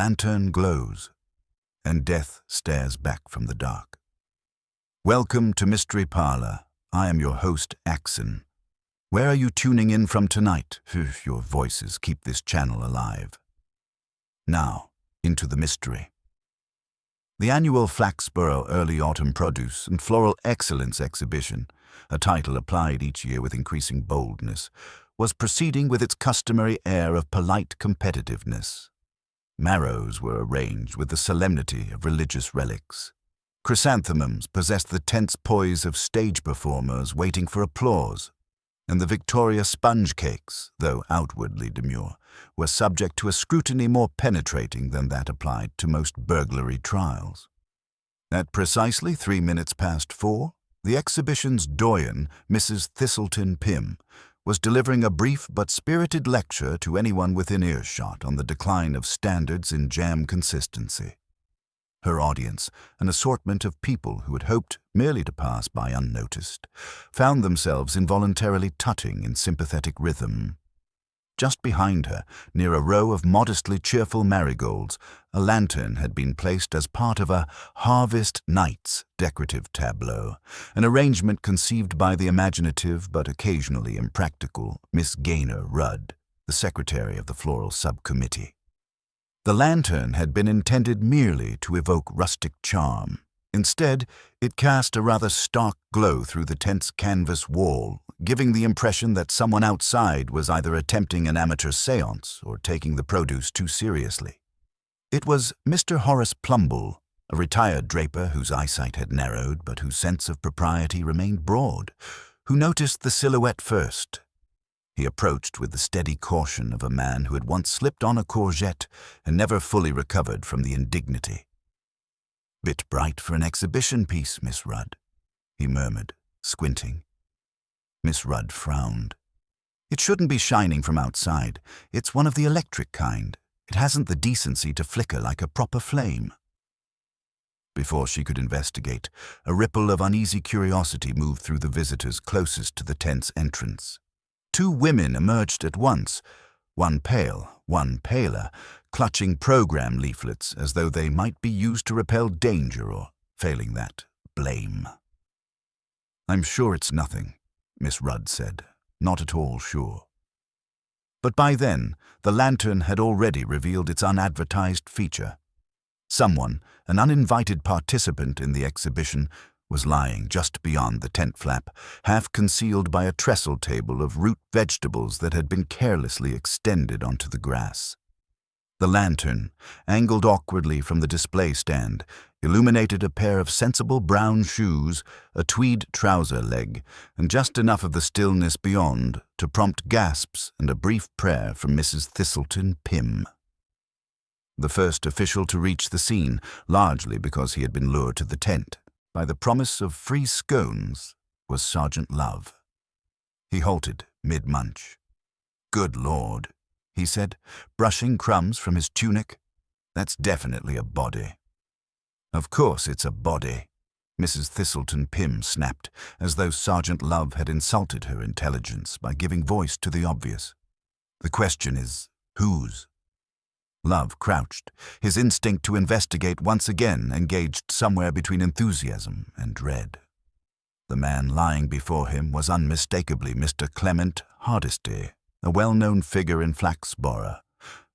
lantern glows, and death stares back from the dark. Welcome to Mystery Parlour. I am your host, Axon. Where are you tuning in from tonight? Your voices keep this channel alive. Now, into the mystery. The annual Flaxborough Early Autumn Produce and Floral Excellence Exhibition, a title applied each year with increasing boldness, was proceeding with its customary air of polite competitiveness. Marrows were arranged with the solemnity of religious relics. Chrysanthemums possessed the tense poise of stage performers waiting for applause, and the Victoria sponge cakes, though outwardly demure, were subject to a scrutiny more penetrating than that applied to most burglary trials. At precisely 4:03, the exhibition's doyen, Mrs. Thistleton Pym, was delivering a brief but spirited lecture to anyone within earshot on the decline of standards in jam consistency. Her audience, an assortment of people who had hoped merely to pass by unnoticed, found themselves involuntarily tutting in sympathetic rhythm. Just behind her, near a row of modestly cheerful marigolds, a lantern had been placed as part of a Harvest Nights decorative tableau, an arrangement conceived by the imaginative but occasionally impractical Miss Gaynor Rudd, the secretary of the floral subcommittee. The lantern had been intended merely to evoke rustic charm. Instead, it cast a rather stark glow through the tense canvas wall, giving the impression that someone outside was either attempting an amateur séance or taking the produce too seriously. It was Mr. Horace Plumbull, a retired draper whose eyesight had narrowed but whose sense of propriety remained broad, who noticed the silhouette first. He approached with the steady caution of a man who had once slipped on a courgette and never fully recovered from the indignity. "Bit bright for an exhibition piece, Miss Rudd," he murmured, squinting. Miss Rudd frowned. "It shouldn't be shining from outside. It's one of the electric kind. It hasn't the decency to flicker like a proper flame." Before she could investigate, a ripple of uneasy curiosity moved through the visitors closest to the tent's entrance. Two women emerged at once, one pale, one paler, clutching program leaflets as though they might be used to repel danger or, failing that, blame. "I'm sure it's nothing," Miss Rudd said, not at all sure. But by then, the lantern had already revealed its unadvertised feature. Someone, an uninvited participant in the exhibition, was lying just beyond the tent flap, half concealed by a trestle table of root vegetables that had been carelessly extended onto the grass. The lantern, angled awkwardly from the display stand, illuminated a pair of sensible brown shoes, a tweed trouser leg, and just enough of the stillness beyond to prompt gasps and a brief prayer from Mrs. Thistleton Pym. The first official to reach the scene, largely because he had been lured to the tent by the promise of free scones, was Sergeant Love. He halted mid-munch. "Good Lord," he said, brushing crumbs from his tunic. "That's definitely a body." "Of course it's a body," Mrs. Thistleton Pym snapped, as though Sergeant Love had insulted her intelligence by giving voice to the obvious. "The question is, whose?" Love crouched, his instinct to investigate once again engaged somewhere between enthusiasm and dread. The man lying before him was unmistakably Mr. Clement Hardesty, a well-known figure in Flaxborough,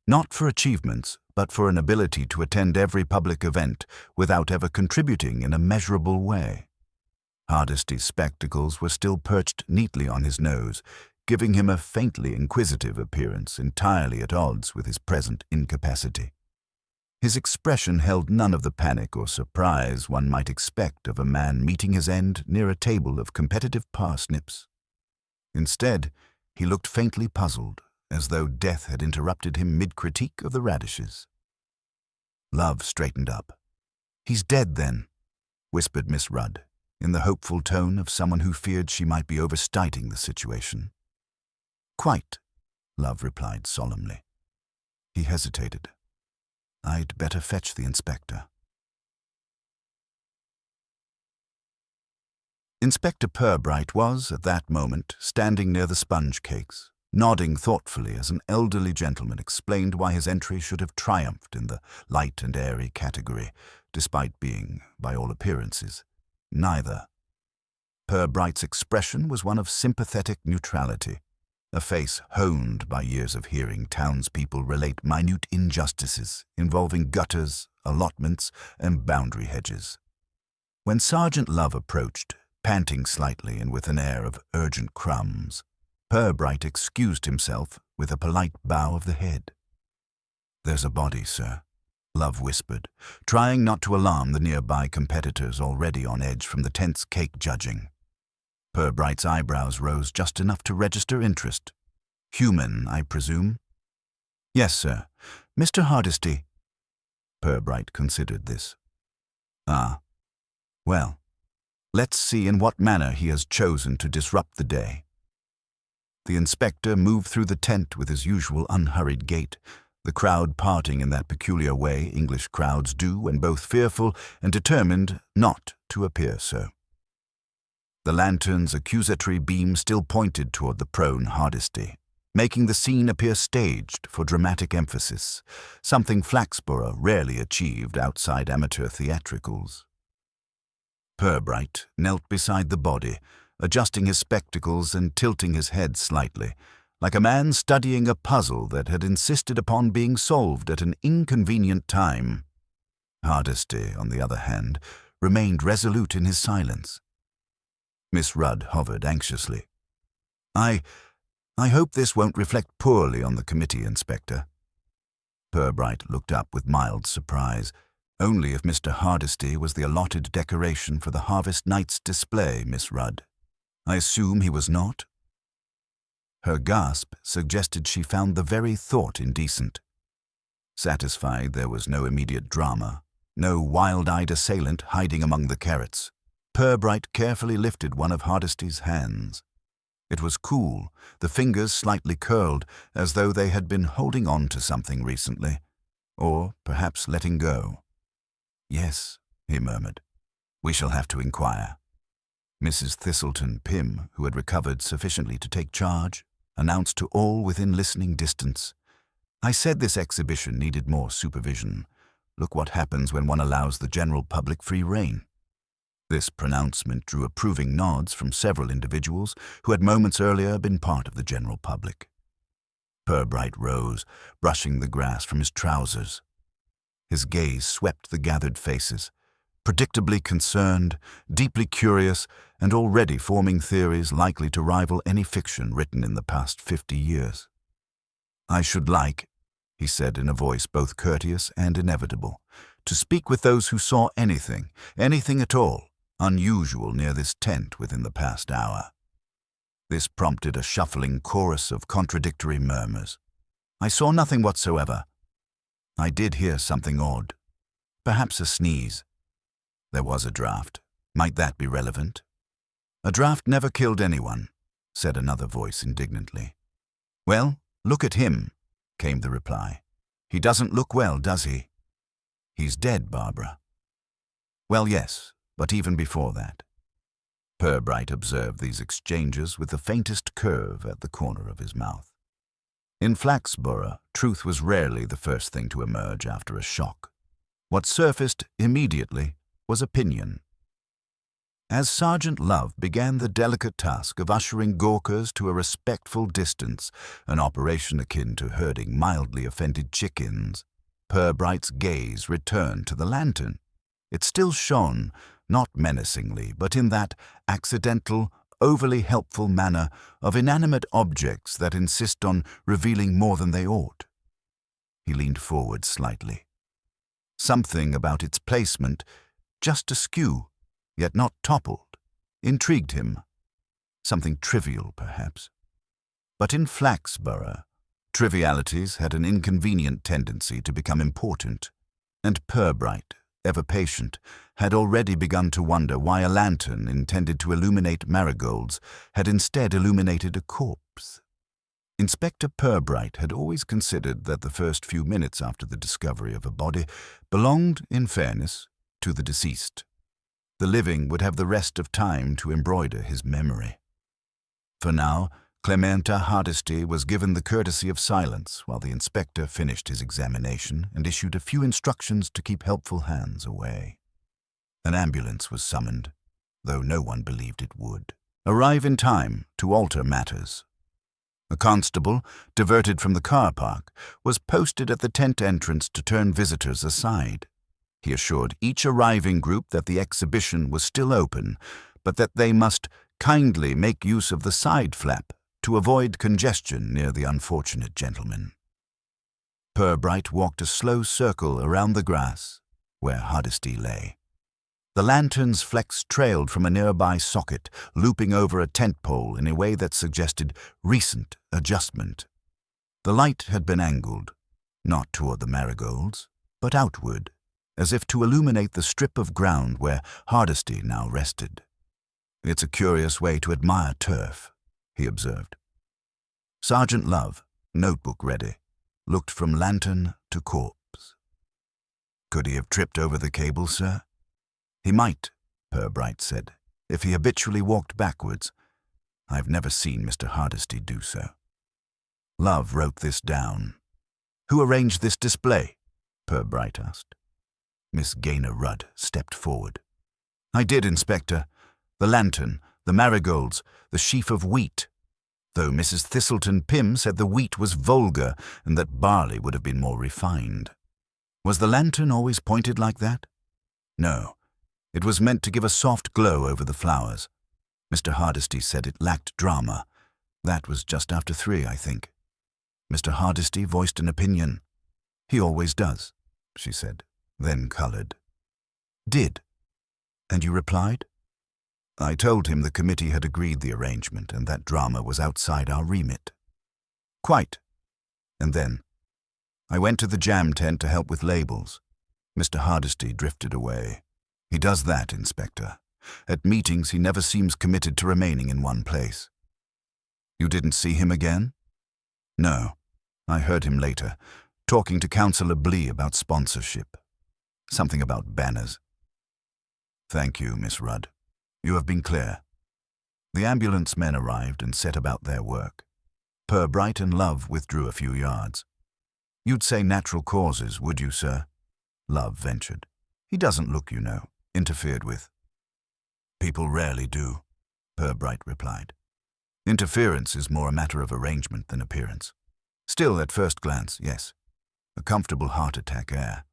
not for achievements, but for an ability to attend every public event without ever contributing in a measurable way. Hardesty's spectacles were still perched neatly on his nose, giving him a faintly inquisitive appearance entirely at odds with his present incapacity. His expression held none of the panic or surprise one might expect of a man meeting his end near a table of competitive parsnips. Instead, he looked faintly puzzled, as though death had interrupted him mid-critique of the radishes. Love straightened up. "He's dead, then," whispered Miss Rudd, in the hopeful tone of someone who feared she might be overstating the situation. "Quite," Love replied solemnly. He hesitated. "I'd better fetch the inspector." Inspector Purbright was, at that moment, standing near the sponge cakes, nodding thoughtfully as an elderly gentleman explained why his entry should have triumphed in the light and airy category, despite being, by all appearances, neither. Purbright's expression was one of sympathetic neutrality, a face honed by years of hearing townspeople relate minute injustices involving gutters, allotments, and boundary hedges. When Sergeant Love approached, panting slightly and with an air of urgent crumbs, Purbright excused himself with a polite bow of the head. "There's a body, sir," Love whispered, trying not to alarm the nearby competitors already on edge from the tense cake judging. Purbright's eyebrows rose just enough to register interest. "Human, I presume?" "Yes, sir. Mr. Hardesty." Purbright considered this. "Ah. Well, let's see in what manner he has chosen to disrupt the day." The inspector moved through the tent with his usual unhurried gait, the crowd parting in that peculiar way English crowds do when both fearful and determined not to appear so. The lantern's accusatory beam still pointed toward the prone Hardesty, making the scene appear staged for dramatic emphasis, something Flaxborough rarely achieved outside amateur theatricals. Purbright knelt beside the body, adjusting his spectacles and tilting his head slightly, like a man studying a puzzle that had insisted upon being solved at an inconvenient time. Hardesty, on the other hand, remained resolute in his silence. Miss Rudd hovered anxiously. I hope this won't reflect poorly on the committee, Inspector." Purbright looked up with mild surprise. "Only if Mr. Hardesty was the allotted decoration for the Harvest Night's display, Miss Rudd. I assume he was not?" Her gasp suggested she found the very thought indecent. Satisfied there was no immediate drama, no wild-eyed assailant hiding among the carrots, Purbright carefully lifted one of Hardesty's hands. It was cool, the fingers slightly curled, as though they had been holding on to something recently, or perhaps letting go. "Yes," he murmured. "We shall have to inquire." Mrs. Thistleton Pym, who had recovered sufficiently to take charge, announced to all within listening distance, "I said this exhibition needed more supervision. Look what happens when one allows the general public free rein." This pronouncement drew approving nods from several individuals who had moments earlier been part of the general public. Purbright rose, brushing the grass from his trousers. His gaze swept the gathered faces, predictably concerned, deeply curious, and already forming theories likely to rival any fiction written in the past 50 years. "I should like," he said in a voice both courteous and inevitable, "to speak with those who saw anything at all, unusual near this tent within the past hour." This prompted a shuffling chorus of contradictory murmurs. "I saw nothing whatsoever." "I did hear something odd. Perhaps a sneeze." "There was a draft. Might that be relevant?" "A draft never killed anyone," said another voice indignantly. "Well, look at him," came the reply. "He doesn't look well, does he?" "He's dead, Barbara." "Well, yes, but even before that." Purbright observed these exchanges with the faintest curve at the corner of his mouth. In Flaxborough, truth was rarely the first thing to emerge after a shock. What surfaced immediately was opinion. As Sergeant Love began the delicate task of ushering gawkers to a respectful distance, an operation akin to herding mildly offended chickens, Purbright's gaze returned to the lantern. It still shone, not menacingly, but in that accidental, overly helpful manner of inanimate objects that insist on revealing more than they ought. He leaned forward slightly. Something about its placement, just askew, yet not toppled, intrigued him. Something trivial, perhaps. But in Flaxborough, trivialities had an inconvenient tendency to become important, and Purbright, ever patient, had already begun to wonder why a lantern intended to illuminate marigolds had instead illuminated a corpse. Inspector Purbright had always considered that the first few minutes after the discovery of a body belonged, in fairness, to the deceased. The living would have the rest of time to embroider his memory. For now, Clementa Hardesty was given the courtesy of silence while the inspector finished his examination and issued a few instructions to keep helpful hands away. An ambulance was summoned, though no one believed it would arrive in time to alter matters. A constable, diverted from the car park, was posted at the tent entrance to turn visitors aside. He assured each arriving group that the exhibition was still open, but that they must kindly make use of the side flap to avoid congestion near the unfortunate gentleman. Purbright walked a slow circle around the grass where Hardesty lay. The lantern's flex trailed from a nearby socket, looping over a tent pole in a way that suggested recent adjustment. The light had been angled, not toward the marigolds, but outward, as if to illuminate the strip of ground where Hardesty now rested. "It's a curious way to admire turf," he observed. Sergeant Love, notebook ready, looked from lantern to corpse. "Could he have tripped over the cable, sir?" "He might," Purbright said, "if he habitually walked backwards. I've never seen Mr. Hardesty do so." Love wrote this down. "Who arranged this display?" Purbright asked. Miss Gaynor Rudd stepped forward. "I did, Inspector. The lantern, the marigolds, the sheaf of wheat, though Mrs. Thistleton Pym said the wheat was vulgar and that barley would have been more refined." "Was the lantern always pointed like that?" "No. It was meant to give a soft glow over the flowers. Mr. Hardesty said it lacked drama. That was just after 3, I think. Mr. Hardesty voiced an opinion. He always does," she said, then colored. "Did? And you replied?" "I told him the committee had agreed the arrangement and that drama was outside our remit." "Quite. And then?" "I went to the jam tent to help with labels. Mr. Hardesty drifted away. He does that, Inspector. At meetings he never seems committed to remaining in one place." "You didn't see him again?" "No. I heard him later, talking to Councillor Blee about sponsorship. Something about banners." "Thank you, Miss Rudd. You have been clear." The ambulance men arrived and set about their work. Purbright and Love withdrew a few yards. "You'd say natural causes, would you, sir?" Love ventured. "He doesn't look, you know, interfered with." "People rarely do," Purbright replied. "Interference is more a matter of arrangement than appearance. Still, at first glance, yes. A comfortable heart attack air.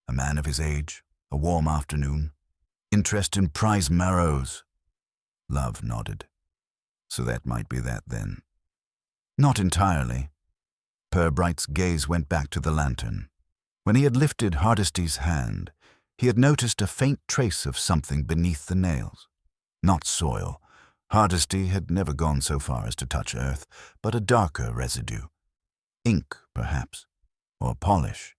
A man of his age, a warm afternoon. Interest in prize marrows." Love nodded. "So that might be that then." "Not entirely." Purbright's gaze went back to the lantern. When he had lifted Hardesty's hand, he had noticed a faint trace of something beneath the nails. Not soil. Hardesty had never gone so far as to touch earth, but a darker residue. Ink, perhaps, or polish.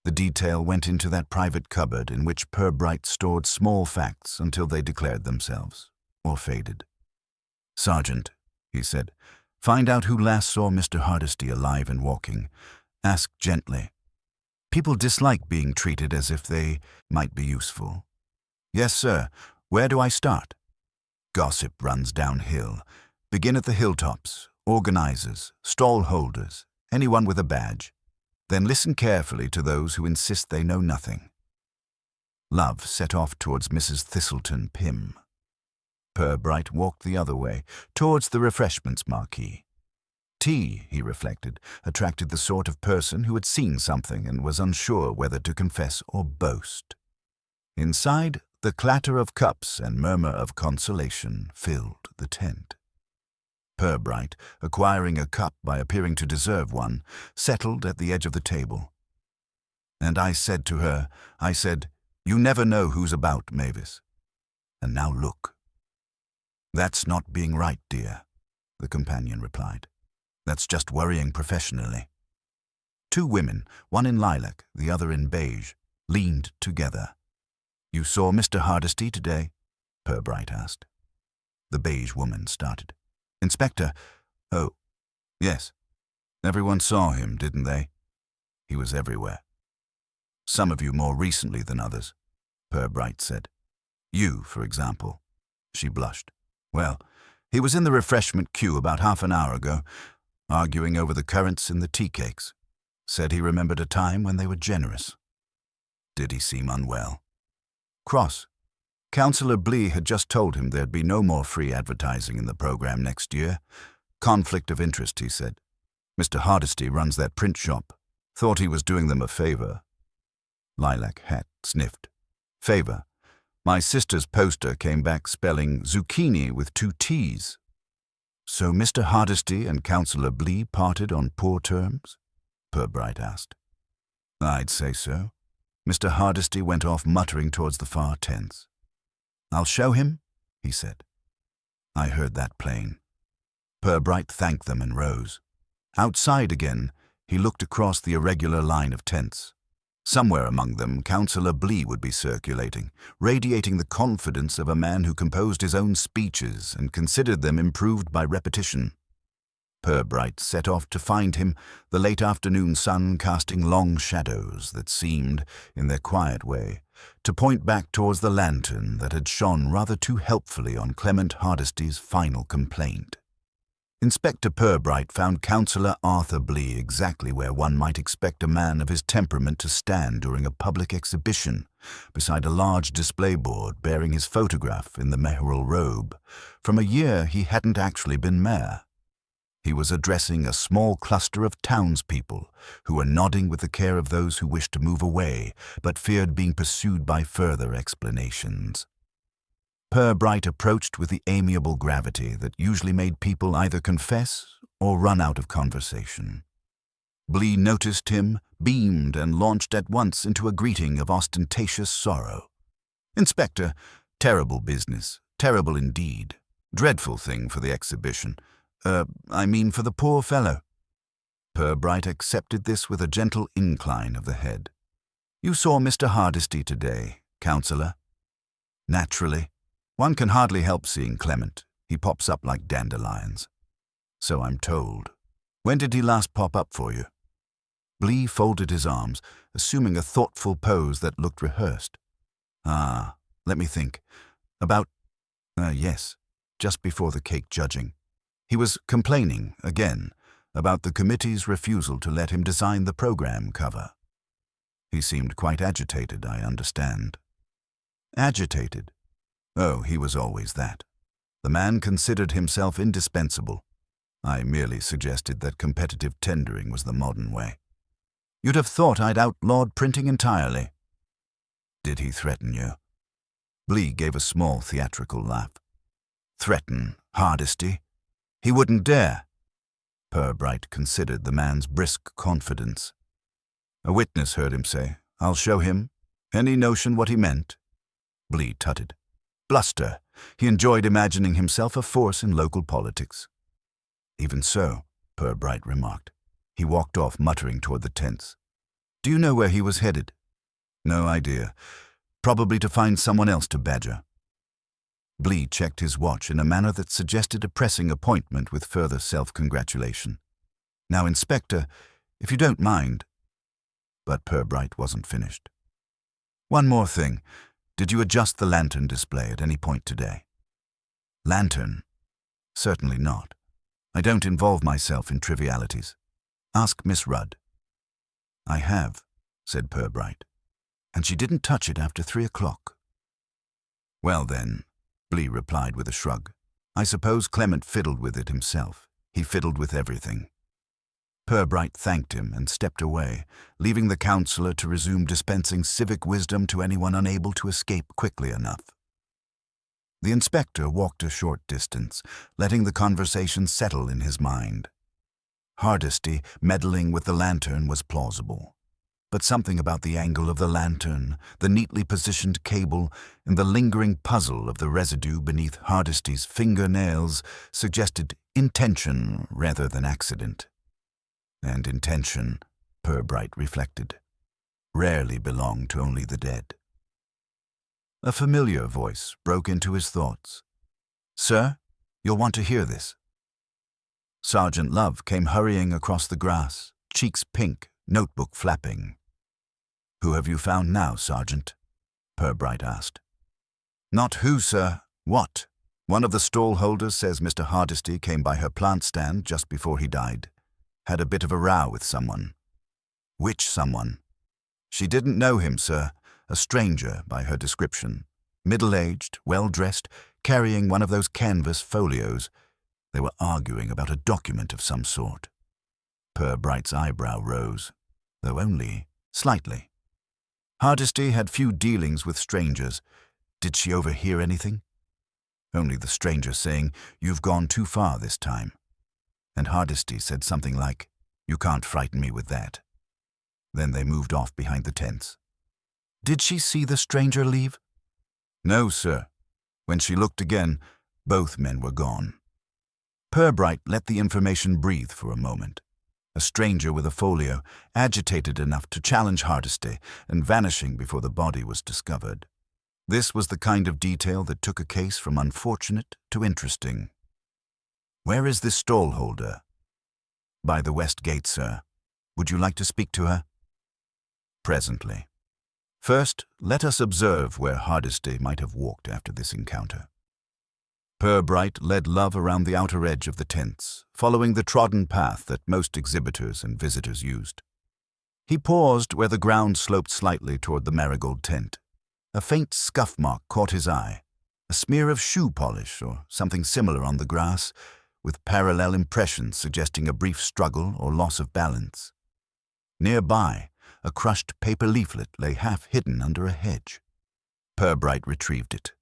The detail went into that private cupboard in which Purbright stored small facts until they declared themselves, or faded. "Sergeant," he said, "find out who last saw Mr. Hardesty alive and walking. Ask gently. People dislike being treated as if they might be useful." "Yes, sir. Where do I start?" "Gossip runs downhill. Begin at the hilltops, organizers, stall holders, anyone with a badge. Then listen carefully to those who insist they know nothing." Love set off towards Mrs. Thistleton Pym. Purbright walked the other way, towards the refreshments marquee. Tea, he reflected, attracted the sort of person who had seen something and was unsure whether to confess or boast. Inside, the clatter of cups and murmur of consolation filled the tent. Purbright, acquiring a cup by appearing to deserve one, settled at the edge of the table. "And I said to her, I said, 'You never know who's about, Mavis.' And now look." "That's not being right, dear," the companion replied. "That's just worrying professionally." Two women, one in lilac, the other in beige, leaned together. "You saw Mr. Hardesty today?" Purbright asked. The beige woman started. "Inspector, oh, yes. Everyone saw him, didn't they? He was everywhere. Some of you more recently than others," Purbright said. "You, for example." She blushed. "Well, He was in the refreshment queue about half an hour ago, arguing over the currants in the tea cakes. Said he remembered a time when they were generous. Did he seem unwell? Cross. Councillor Blee had just told him there'd be no more free advertising in the programme next year. Conflict of interest, he said. Mr. Hardesty runs that print shop. Thought he was doing them a favour. Lilac Hat sniffed. Favour. My sister's poster came back spelling zucchini with 2 T's. So Mr. Hardesty and Councillor Blee parted on poor terms? Purbright asked. I'd say so. Mr. Hardesty went off muttering towards the far tents. I'll show him, he said. I heard that plain. Purbright thanked them and rose. Outside again, he looked across the irregular line of tents. Somewhere among them, Councillor Blee would be circulating, radiating the confidence of a man who composed his own speeches and considered them improved by repetition. Purbright set off to find him, the late afternoon sun casting long shadows that seemed, in their quiet way, to point back towards the lantern that had shone rather too helpfully on Clement Hardesty's final complaint. Inspector Purbright found Councillor Arthur Blee exactly where one might expect a man of his temperament to stand during a public exhibition, beside a large display board bearing his photograph in the mayoral robe. From a year he hadn't actually been mayor. He was addressing a small cluster of townspeople who were nodding with the care of those who wished to move away, but feared being pursued by further explanations. Purbright approached with the amiable gravity that usually made people either confess or run out of conversation. Blee noticed him, beamed, and launched at once into a greeting of ostentatious sorrow. Inspector, terrible business, terrible indeed. Dreadful thing for the exhibition. I mean for the poor fellow. Purbright accepted this with a gentle incline of the head. You saw Mr. Hardesty today, Councillor. Naturally. One can hardly help seeing Clement. He pops up like dandelions. So I'm told. When did he last pop up for you? Blee folded his arms, assuming a thoughtful pose that looked rehearsed. Let me think. Yes, just before the cake judging. He was complaining, again, about the committee's refusal to let him design the program cover. He seemed quite agitated, I understand. Agitated? Oh, he was always that. The man considered himself indispensable. I merely suggested that competitive tendering was the modern way. You'd have thought I'd outlawed printing entirely. Did he threaten you? Blee gave a small theatrical laugh. Threaten Hardesty? He wouldn't dare. Purbright considered the man's brisk confidence. A witness heard him say, I'll show him. Any notion what he meant? Blee tutted. Bluster. He enjoyed imagining himself a force in local politics. Even so, Purbright remarked. He walked off muttering toward the tents. Do you know where he was headed? No idea. Probably to find someone else to badger. Blee checked his watch in a manner that suggested a pressing appointment with further self-congratulation. Now, Inspector, if you don't mind. But Purbright wasn't finished. One more thing. Did you adjust the lantern display at any point today? Lantern? Certainly not. I don't involve myself in trivialities. Ask Miss Rudd. I have, said Purbright, and she didn't touch it after 3 o'clock. Well then, Blee replied with a shrug. I suppose Clement fiddled with it himself. He fiddled with everything. Purbright thanked him and stepped away, leaving the councillor to resume dispensing civic wisdom to anyone unable to escape quickly enough. The inspector walked a short distance, letting the conversation settle in his mind. Hardesty meddling with the lantern was plausible, but something about the angle of the lantern, the neatly positioned cable, and the lingering puzzle of the residue beneath Hardesty's fingernails suggested intention rather than accident. And intention, Purbright reflected, rarely belonged to only the dead. A familiar voice broke into his thoughts. Sir, you'll want to hear this. Sergeant Love came hurrying across the grass, cheeks pink, notebook flapping. Who have you found now, Sergeant? Purbright asked. Not who, sir. What? One of the stall holders says Mr. Hardesty came by her plant stand just before he died. Had a bit of a row with someone. Which someone? She didn't know him, sir. A stranger, by her description. Middle-aged, well-dressed, carrying one of those canvas folios. They were arguing about a document of some sort. Purbright's eyebrow rose, though only slightly. Hardesty had few dealings with strangers. Did she overhear anything? Only the stranger saying, "You've gone too far this time." And Hardesty said something like, "You can't frighten me with that." Then they moved off behind the tents. Did she see the stranger leave? No, sir. When she looked again, both men were gone. Purbright let the information breathe for a moment. A stranger with a folio, agitated enough to challenge Hardesty and vanishing before the body was discovered. This was the kind of detail that took a case from unfortunate to interesting. Where is this stall holder? By the west gate, sir. Would you like to speak to her? Presently. First, let us observe where Hardesty might have walked after this encounter. Purbright led Love around the outer edge of the tents, following the trodden path that most exhibitors and visitors used. He paused where the ground sloped slightly toward the marigold tent. A faint scuff mark caught his eye, a smear of shoe polish or something similar on the grass, with parallel impressions suggesting a brief struggle or loss of balance. Nearby, a crushed paper leaflet lay half hidden under a hedge. Purbright retrieved it.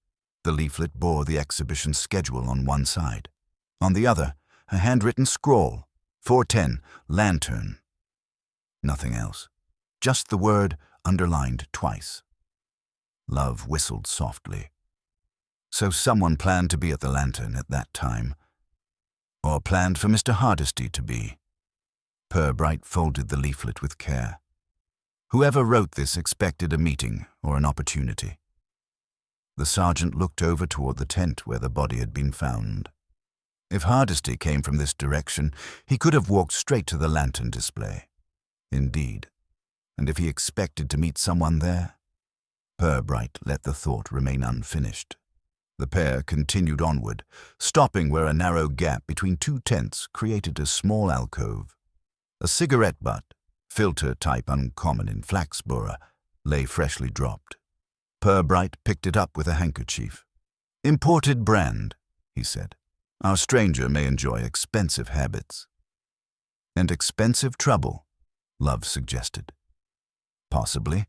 The leaflet bore the exhibition's schedule on one side. On the other, a handwritten scroll, 410, lantern. Nothing else. Just the word underlined twice. Love whistled softly. So someone planned to be at the lantern at that time. Or planned for Mr. Hardesty to be. Purbright folded the leaflet with care. Whoever wrote this expected a meeting or an opportunity. The sergeant looked over toward the tent where the body had been found. If Hardesty came from this direction, he could have walked straight to the lantern display. Indeed. And if he expected to meet someone there? Purbright let the thought remain unfinished. The pair continued onward, stopping where a narrow gap between two tents created a small alcove. A cigarette butt, filter type uncommon in Flaxborough, lay freshly dropped. Purbright picked it up with a handkerchief. "Imported brand," he said. "Our stranger may enjoy expensive habits." "And expensive trouble," Love suggested. "Possibly."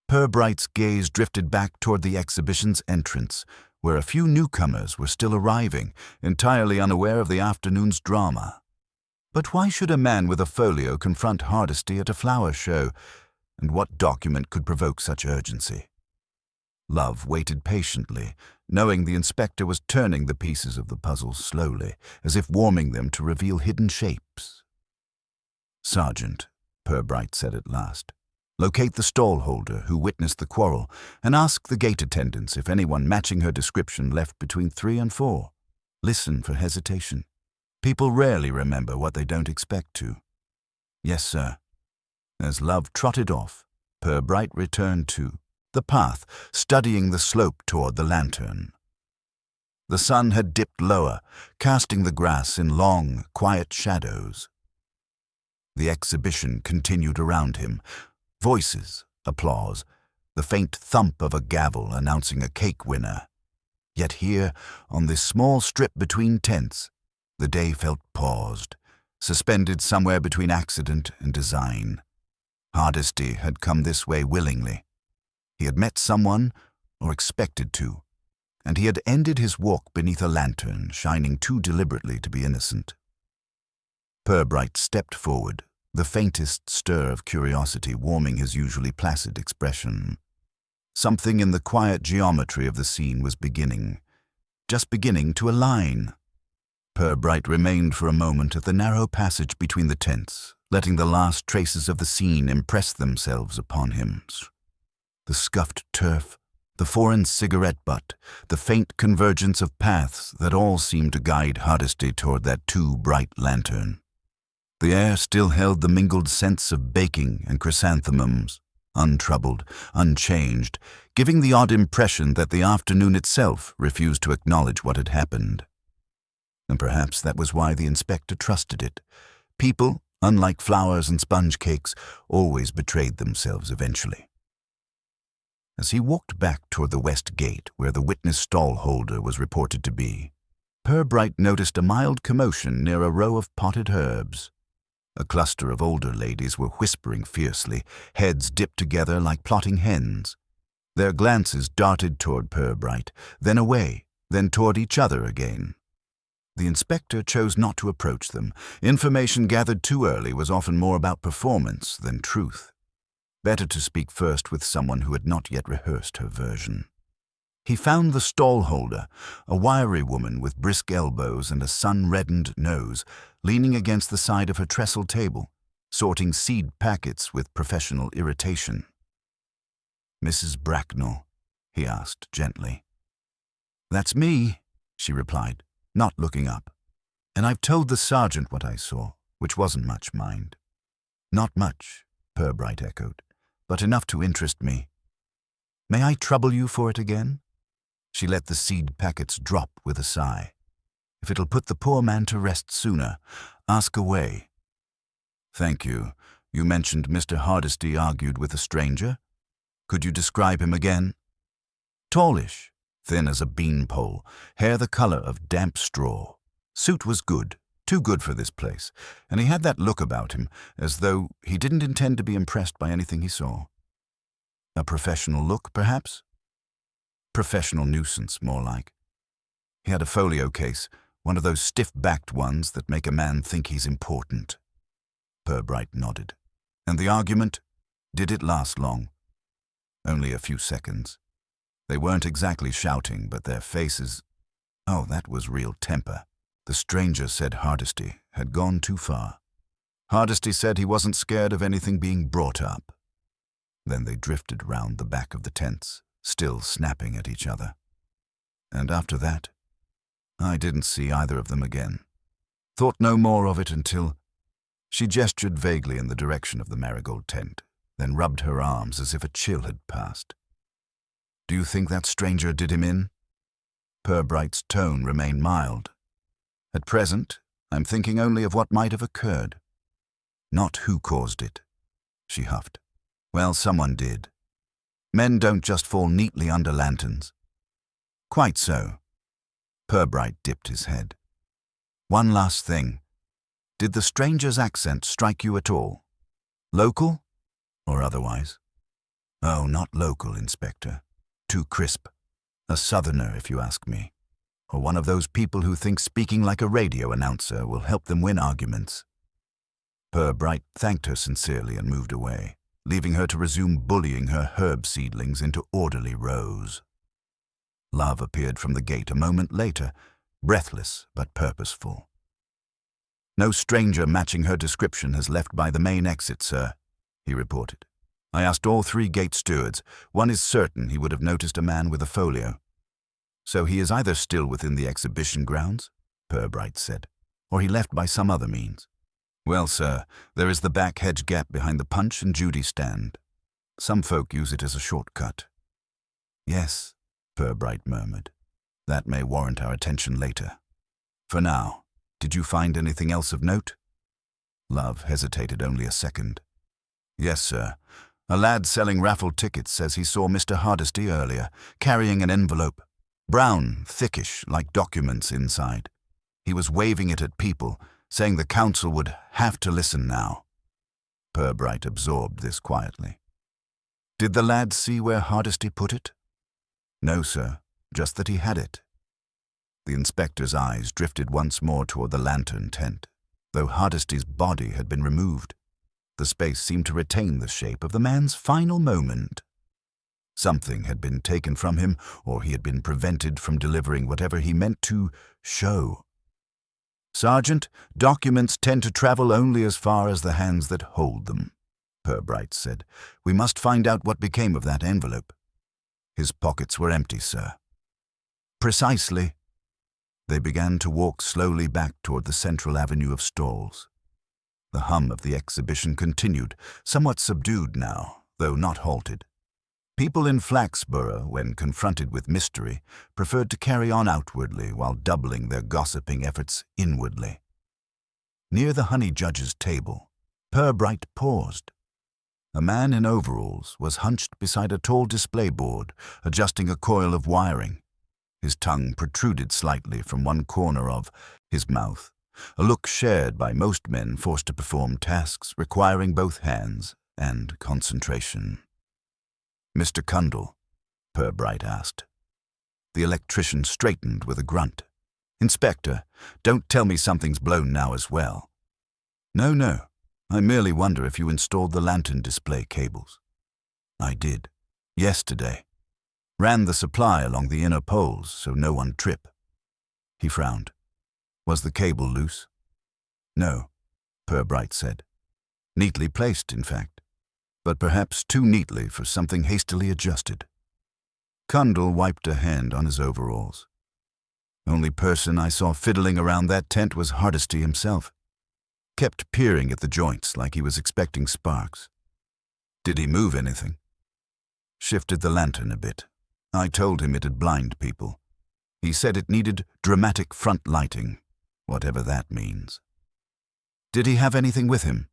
Purbright's gaze drifted back toward the exhibition's entrance, where a few newcomers were still arriving, entirely unaware of the afternoon's drama. But why should a man with a folio confront Hardesty at a flower show, and what document could provoke such urgency? Love waited patiently, knowing the inspector was turning the pieces of the puzzle slowly, as if warming them to reveal hidden shapes. "Sergeant," Purbright said at last, "locate the stall-holder who witnessed the quarrel and ask the gate attendants if anyone matching her description left between 3 and 4. Listen for hesitation. People rarely remember what they don't expect to." "Yes, sir." As Love trotted off, Purbright returned to the path, studying the slope toward the lantern. The sun had dipped lower, casting the grass in long, quiet shadows. The exhibition continued around him. Voices, applause, the faint thump of a gavel announcing a cake winner. Yet here, on this small strip between tents, the day felt paused, suspended somewhere between accident and design. Hardesty had come this way willingly. He had met someone, or expected to, and he had ended his walk beneath a lantern shining too deliberately to be innocent. Purbright stepped forward, the faintest stir of curiosity warming his usually placid expression. Something in the quiet geometry of the scene was just beginning to align. Purbright remained for a moment at the narrow passage between the tents, letting the last traces of the scene impress themselves upon him. The scuffed turf, the foreign cigarette butt, the faint convergence of paths that all seemed to guide Hardesty toward that too bright lantern. The air still held the mingled scents of baking and chrysanthemums, untroubled, unchanged, giving the odd impression that the afternoon itself refused to acknowledge what had happened. And perhaps that was why the inspector trusted it. People, unlike flowers and sponge cakes, always betrayed themselves eventually. As he walked back toward the west gate, where the witness stall holder was reported to be, Purbright noticed a mild commotion near a row of potted herbs. A cluster of older ladies were whispering fiercely, heads dipped together like plotting hens. Their glances darted toward Purbright, then away, then toward each other again. The inspector chose not to approach them. Information gathered too early was often more about performance than truth. Better to speak first with someone who had not yet rehearsed her version. He found the stall-holder, a wiry woman with brisk elbows and a sun-reddened nose, leaning against the side of her trestle table, sorting seed packets with professional irritation. "Mrs. Bracknell?" he asked gently. "That's me," she replied, not looking up. "And I've told the sergeant what I saw, which wasn't much, mind." "Not much," Purbright echoed, "but enough to interest me. May I trouble you for it again?" She let the seed packets drop with a sigh. "If it'll put the poor man to rest sooner, ask away." "Thank you. You mentioned Mr. Hardesty argued with a stranger. Could you describe him again?" "Tallish, thin as a beanpole, hair the color of damp straw. Suit was good, too good for this place, and he had that look about him, as though he didn't intend to be impressed by anything he saw." "A professional look, perhaps?" "Professional nuisance, more like. He had a folio case, one of those stiff-backed ones that make a man think he's important." Purbright nodded. "And the argument? Did it last long?" "Only a few seconds. They weren't exactly shouting, but their faces— Oh, that was real temper. The stranger said Hardesty had gone too far. Hardesty said he wasn't scared of anything being brought up." Then they drifted round the back of the tents, still snapping at each other. "And after that, I didn't see either of them again. Thought no more of it until—" She gestured vaguely in the direction of the marigold tent, then rubbed her arms as if a chill had passed. "Do you think that stranger did him in?" Purbright's tone remained mild. "At present, I'm thinking only of what might have occurred. Not who caused it," she huffed. "Well, someone did. Men don't just fall neatly under lanterns." "Quite so." Purbright dipped his head. "One last thing. Did the stranger's accent strike you at all? Local or otherwise?" "Oh, not local, Inspector. Too crisp. A southerner, if you ask me. Or one of those people who think speaking like a radio announcer will help them win arguments." Purbright thanked her sincerely and moved away, leaving her to resume bullying her herb seedlings into orderly rows. Love appeared from the gate a moment later, breathless but purposeful. "No stranger matching her description has left by the main exit, sir," he reported. "I asked all 3 gate stewards. One is certain he would have noticed a man with a folio." "So he is either still within the exhibition grounds," Purbright said, "or he left by some other means." "Well, sir, there is the back hedge gap behind the Punch and Judy stand. Some folk use it as a shortcut." "Yes," Purbright murmured. "That may warrant our attention later. For now, did you find anything else of note?" Love hesitated only a second. "Yes, sir. A lad selling raffle tickets says he saw Mr. Hardesty earlier, carrying an envelope. Brown, thickish, like documents inside. He was waving it at people, saying the council would have to listen now." Purbright absorbed this quietly. "Did the lad see where Hardesty put it?" "No, sir, just that he had it." The inspector's eyes drifted once more toward the lantern tent. Though Hardesty's body had been removed, the space seemed to retain the shape of the man's final moment. Something had been taken from him, or he had been prevented from delivering whatever he meant to show. "Sergeant, documents tend to travel only as far as the hands that hold them," Purbright said. "We must find out what became of that envelope." "His pockets were empty, sir." "Precisely." They began to walk slowly back toward the central avenue of stalls. The hum of the exhibition continued, somewhat subdued now, though not halted. People in Flaxborough, when confronted with mystery, preferred to carry on outwardly while doubling their gossiping efforts inwardly. Near the honey judge's table, Purbright paused. A man in overalls was hunched beside a tall display board, adjusting a coil of wiring. His tongue protruded slightly from one corner of his mouth, a look shared by most men forced to perform tasks requiring both hands and concentration. "Mr. Cundall?" Purbright asked. The electrician straightened with a grunt. "Inspector, don't tell me something's blown now as well." No. I merely wonder if you installed the lantern display cables." "I did. Yesterday. Ran the supply along the inner poles so no one trip." He frowned. "Was the cable loose?" "No," Purbright said. "Neatly placed, in fact, but perhaps too neatly for something hastily adjusted." Cundall wiped a hand on his overalls. "Only person I saw fiddling around that tent was Hardesty himself. Kept peering at the joints like he was expecting sparks." "Did he move anything?" "Shifted the lantern a bit. I told him it'd blind people. He said it needed dramatic front lighting, whatever that means." "Did he have anything with him?"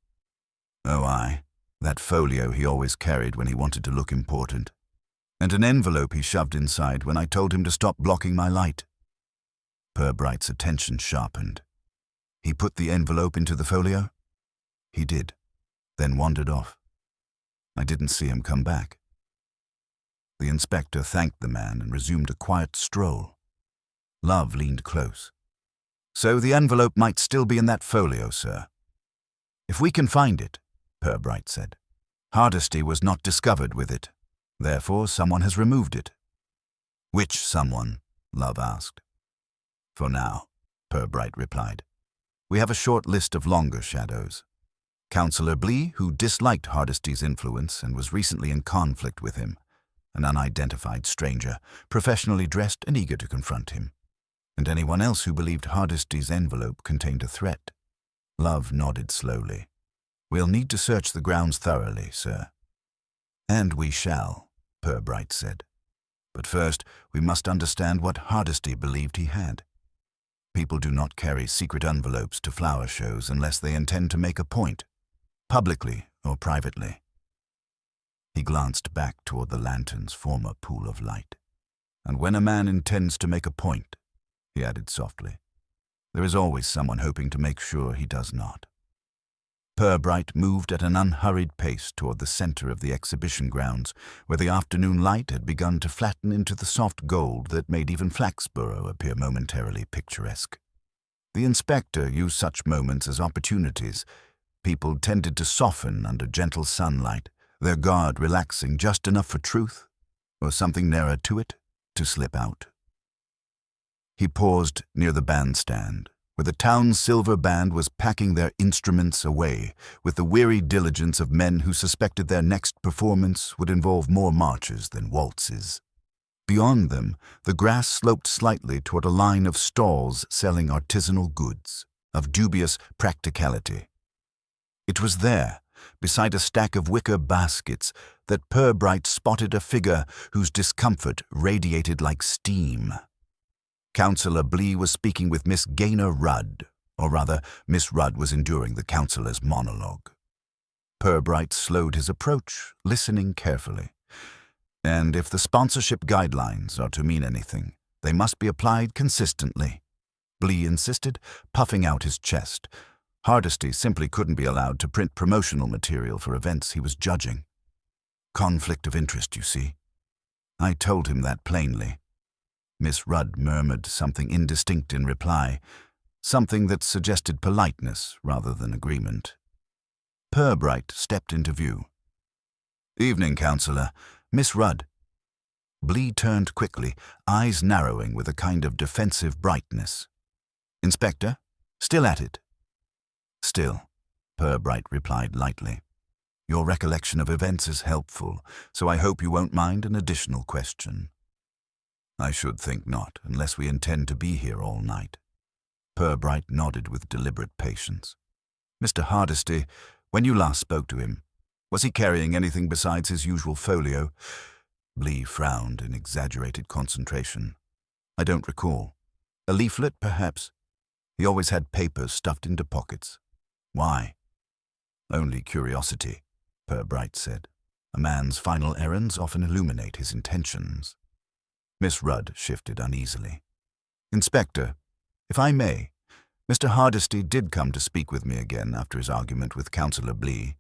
"Oh, aye. That folio he always carried when he wanted to look important. And an envelope he shoved inside when I told him to stop blocking my light." Purbright's attention sharpened. "He put the envelope into the folio?" "He did, then wandered off. I didn't see him come back." The inspector thanked the man and resumed a quiet stroll. Love leaned close. "So the envelope might still be in that folio, sir." "If we can find it," Purbright said. "Hardesty was not discovered with it. Therefore, someone has removed it." "Which someone?" Love asked. "For now," Purbright replied. "We have a short list of longer shadows. Councillor Blee, who disliked Hardesty's influence and was recently in conflict with him. An unidentified stranger, professionally dressed and eager to confront him. And anyone else who believed Hardesty's envelope contained a threat." Love nodded slowly. "We'll need to search the grounds thoroughly, sir." "And we shall," Purbright said. "But first, we must understand what Hardesty believed he had. People do not carry secret envelopes to flower shows unless they intend to make a point, publicly or privately." He glanced back toward the lantern's former pool of light. "And when a man intends to make a point," he added softly, "there is always someone hoping to make sure he does not." Purbright moved at an unhurried pace toward the center of the exhibition grounds, where the afternoon light had begun to flatten into the soft gold that made even Flaxborough appear momentarily picturesque. The inspector used such moments as opportunities. People tended to soften under gentle sunlight, their guard relaxing just enough for truth, or something nearer to it, to slip out. He paused near the bandstand, where the town's silver band was packing their instruments away with the weary diligence of men who suspected their next performance would involve more marches than waltzes. Beyond them, the grass sloped slightly toward a line of stalls selling artisanal goods, of dubious practicality. It was there, beside a stack of wicker baskets, that Purbright spotted a figure whose discomfort radiated like steam. Councillor Blee was speaking with Miss Gaynor Rudd, or rather, Miss Rudd was enduring the councillor's monologue. Purbright slowed his approach, listening carefully. "And if the sponsorship guidelines are to mean anything, they must be applied consistently," Blee insisted, puffing out his chest. Hardesty simply couldn't be allowed to print promotional material for events he was judging. "Conflict of interest, you see. I told him that plainly." Miss Rudd murmured something indistinct in reply, something that suggested politeness rather than agreement. Purbright stepped into view. "Evening, Councillor. Miss Rudd." Blee turned quickly, eyes narrowing with a kind of defensive brightness. "Inspector, still at it?" "Still," Purbright replied lightly. "Your recollection of events is helpful, so I hope you won't mind an additional question." "I should think not, unless we intend to be here all night." Purbright nodded with deliberate patience. "Mr. Hardesty, when you last spoke to him, Was he carrying anything besides his usual folio? Blee frowned in exaggerated concentration. I don't recall. A leaflet, perhaps? He always had papers stuffed into pockets. Why? Only curiosity, Purbright said. A man's final errands often illuminate his intentions. Miss Rudd shifted uneasily. Inspector, if I may, Mr. Hardesty did come to speak with me again after his argument with Councillor Blee.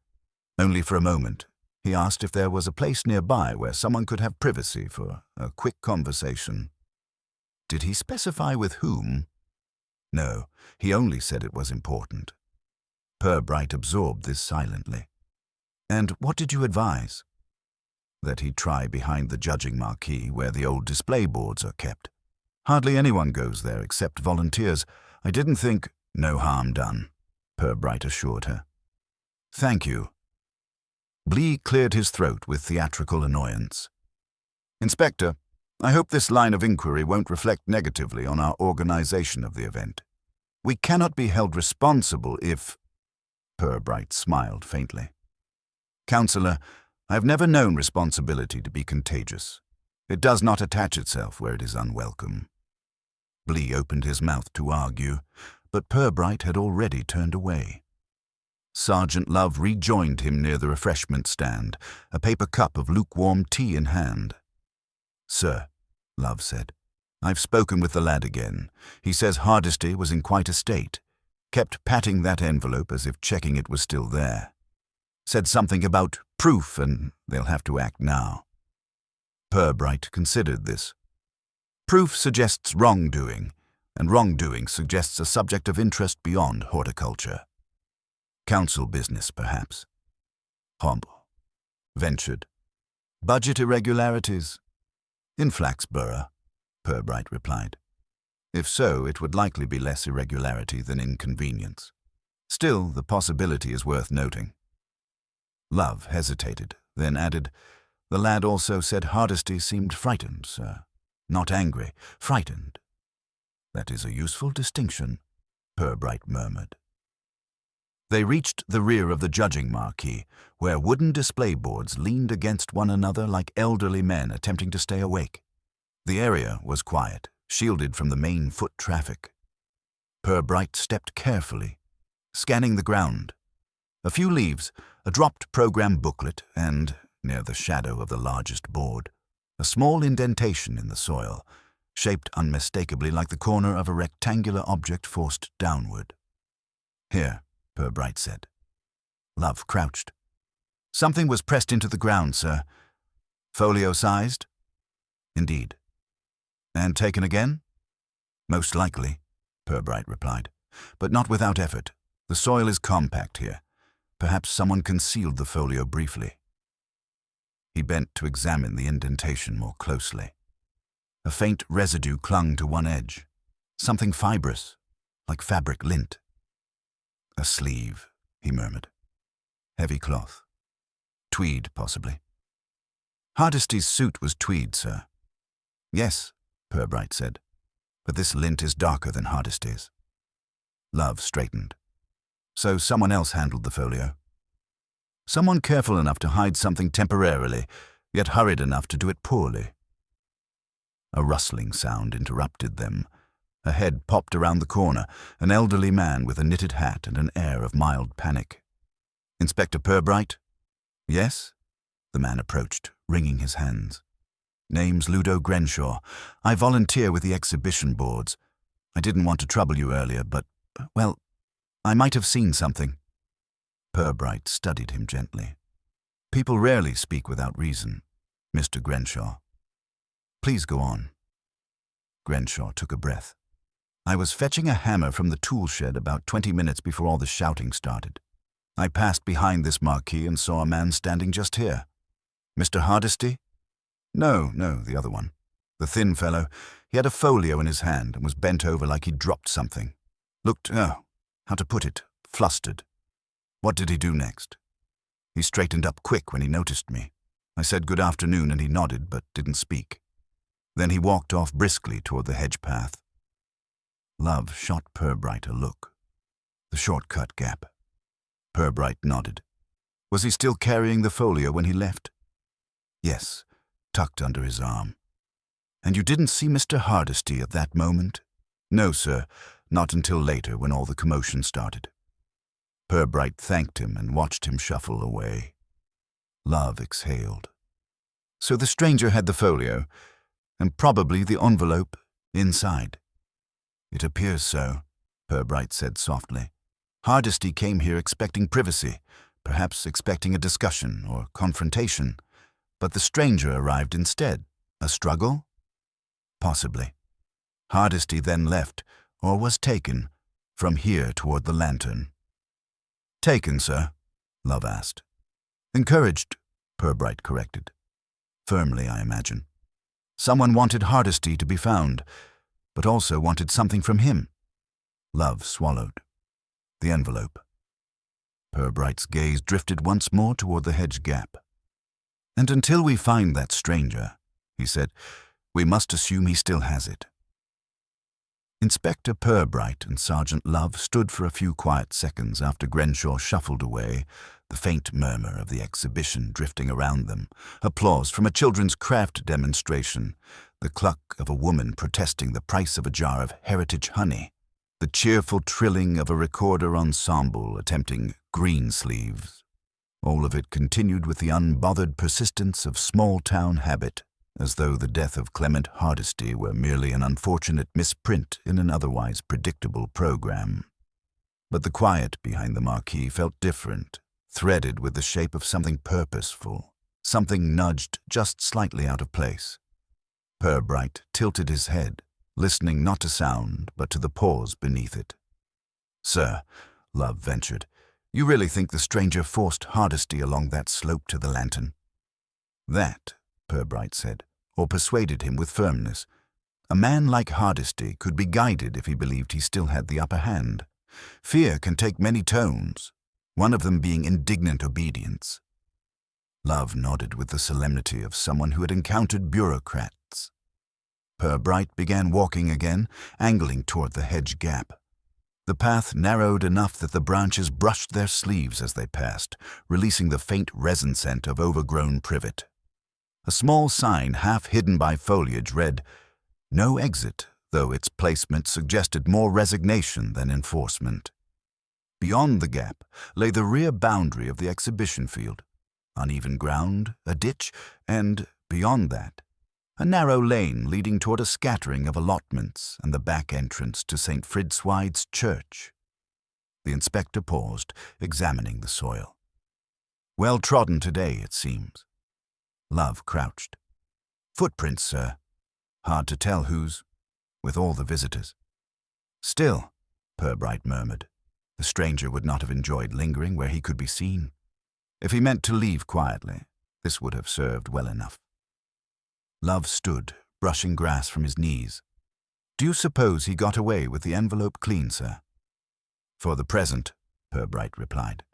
Only for a moment. He asked if there was a place nearby where someone could have privacy for a quick conversation. Did he specify with whom? No, he only said it was important. Purbright absorbed this silently. And what did you advise? That he try behind the judging marquee where the old display boards are kept. Hardly anyone goes there except volunteers. I didn't think— No harm done, Purbright assured her. Thank you. Blee cleared his throat with theatrical annoyance. Inspector, I hope this line of inquiry won't reflect negatively on our organization of the event. We cannot be held responsible if— Purbright smiled faintly. Councillor, I have never known responsibility to be contagious. It does not attach itself where it is unwelcome. Blee opened his mouth to argue, but Purbright had already turned away. Sergeant Love rejoined him near the refreshment stand, a paper cup of lukewarm tea in hand. Sir, Love said, I've spoken with the lad again. He says Hardesty was in quite a state. Kept patting that envelope as if checking it was still there. Said something about proof and they'll have to act now. Purbright considered this. Proof suggests wrongdoing, and wrongdoing suggests a subject of interest beyond horticulture. Council business, perhaps. Humble. Ventured. Budget irregularities. In Flaxborough, Purbright replied. If so, it would likely be less irregularity than inconvenience. Still, the possibility is worth noting. Love hesitated, then added, The lad also said Hardesty seemed frightened, sir. Not angry, frightened. That is a useful distinction, Purbright murmured. They reached the rear of the judging marquee, where wooden display boards leaned against one another like elderly men attempting to stay awake. The area was quiet, shielded from the main foot traffic. Purbright stepped carefully, scanning the ground. A few leaves, a dropped program booklet, and, near the shadow of the largest board, a small indentation in the soil, shaped unmistakably like the corner of a rectangular object forced downward. Here, Purbright said. Love crouched. Something was pressed into the ground, sir. Folio-sized? Indeed. And taken again? Most likely, Purbright replied, but not without effort. The soil is compact here. Perhaps someone concealed the folio briefly. He bent to examine the indentation more closely. A faint residue clung to one edge, something fibrous, like fabric lint. A sleeve, he murmured. Heavy cloth. Tweed, possibly. Hardesty's suit was tweed, sir. Yes, Purbright said, but this lint is darker than Hardesty's. Love straightened. So someone else handled the folio. Someone careful enough to hide something temporarily, yet hurried enough to do it poorly. A rustling sound interrupted them. A head popped around the corner, an elderly man with a knitted hat and an air of mild panic. Inspector Purbright? Yes? The man approached, wringing his hands. Name's Ludo Grenshaw. I volunteer with the exhibition boards. I didn't want to trouble you earlier, but, well, I might have seen something. Purbright studied him gently. People rarely speak without reason, Mr. Grenshaw. Please go on. Grenshaw took a breath. I was fetching a hammer from the tool shed about 20 minutes before all the shouting started. I passed behind this marquee and saw a man standing just here. Mr. Hardesty? No, the other one. The thin fellow. He had a folio in his hand and was bent over like he'd dropped something. Looked, how to put it, flustered. What did he do next? He straightened up quick when he noticed me. I said good afternoon and he nodded but didn't speak. Then he walked off briskly toward the hedge path. Love shot Purbright a look. The shortcut gap. Purbright nodded. Was he still carrying the folio when he left? Yes, tucked under his arm. And you didn't see Mr. Hardesty at that moment? No, sir, not until later when all the commotion started. Purbright thanked him and watched him shuffle away. Love exhaled. So the stranger had the folio, and probably the envelope inside. It appears so, Purbright said softly. Hardesty came here expecting privacy, perhaps expecting a discussion or confrontation, but the stranger arrived instead. A struggle? Possibly. Hardesty then left, or was taken, from here toward the lantern. Taken, sir? Love asked. Encouraged, Purbright corrected. Firmly, I imagine. Someone wanted Hardesty to be found, but also wanted something from him. Love swallowed. The envelope. Purbright's gaze drifted once more toward the hedge gap. And until we find that stranger, he said, we must assume he still has it. Inspector Purbright and Sergeant Love stood for a few quiet seconds after Grenshaw shuffled away, the faint murmur of the exhibition drifting around them, applause from a children's craft demonstration, the cluck of a woman protesting the price of a jar of heritage honey, the cheerful trilling of a recorder ensemble attempting green sleeves. All of it continued with the unbothered persistence of small-town habit, as though the death of Clement Hardesty were merely an unfortunate misprint in an otherwise predictable program. But the quiet behind the marquee felt different, threaded with the shape of something purposeful, something nudged just slightly out of place. Purbright tilted his head, listening not to sound, but to the pause beneath it. Sir, Love ventured, you really think the stranger forced Hardesty along that slope to the lantern? That, Purbright said, or persuaded him with firmness. A man like Hardesty could be guided if he believed he still had the upper hand. Fear can take many tones, one of them being indignant obedience. Love nodded with the solemnity of someone who had encountered bureaucrats. Purbright began walking again, angling toward the hedge gap. The path narrowed enough that the branches brushed their sleeves as they passed, releasing the faint resin scent of overgrown privet. A small sign, half hidden by foliage, read, "No exit," though its placement suggested more resignation than enforcement. Beyond the gap lay the rear boundary of the exhibition field, uneven ground, a ditch, and, beyond that, a narrow lane leading toward a scattering of allotments and the back entrance to St. Fridswide's church. The inspector paused, examining the soil. Well trodden today, it seems. Love crouched. Footprints, sir. Hard to tell whose, with all the visitors. Still, Purbright murmured, the stranger would not have enjoyed lingering where he could be seen. If he meant to leave quietly, this would have served well enough. Love stood, brushing grass from his knees. Do you suppose he got away with the envelope clean, sir? For the present, Purbright replied.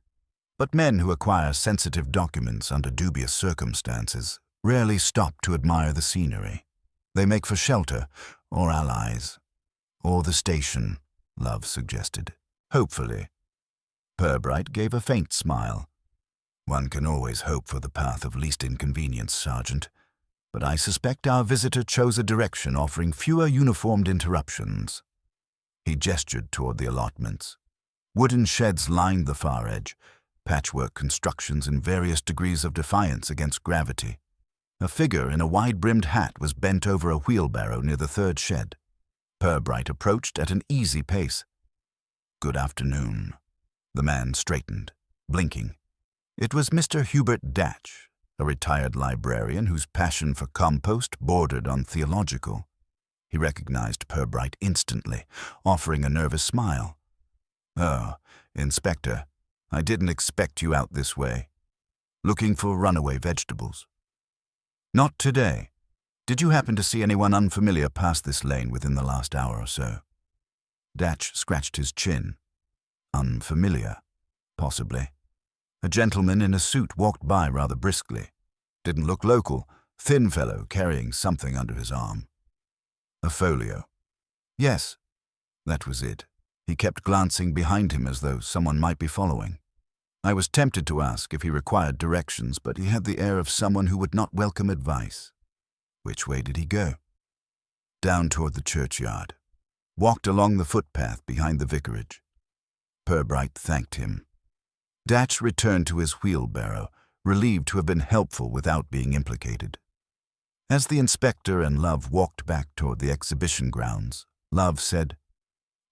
But men who acquire sensitive documents under dubious circumstances rarely stop to admire the scenery. They make for shelter, or allies. Or the station, Love suggested. Hopefully. Purbright gave a faint smile. One can always hope for the path of least inconvenience, Sergeant. But I suspect our visitor chose a direction offering fewer uniformed interruptions. He gestured toward the allotments. Wooden sheds lined the far edge, patchwork constructions in various degrees of defiance against gravity. A figure in a wide-brimmed hat was bent over a wheelbarrow near the third shed. Purbright approached at an easy pace. Good afternoon. The man straightened, blinking. It was Mr. Hubert Datch, a retired librarian whose passion for compost bordered on theological. He recognized Purbright instantly, offering a nervous smile. Oh, Inspector, I didn't expect you out this way. Looking for runaway vegetables? Not today. Did you happen to see anyone unfamiliar pass this lane within the last hour or so? Datch scratched his chin. Unfamiliar? Possibly. A gentleman in a suit walked by rather briskly. Didn't look local, thin fellow carrying something under his arm. A folio. Yes, that was it. He kept glancing behind him as though someone might be following. I was tempted to ask if he required directions, but he had the air of someone who would not welcome advice. Which way did he go? Down toward the churchyard. Walked along the footpath behind the vicarage. Purbright thanked him. Datch returned to his wheelbarrow, relieved to have been helpful without being implicated. As the inspector and Love walked back toward the exhibition grounds, Love said,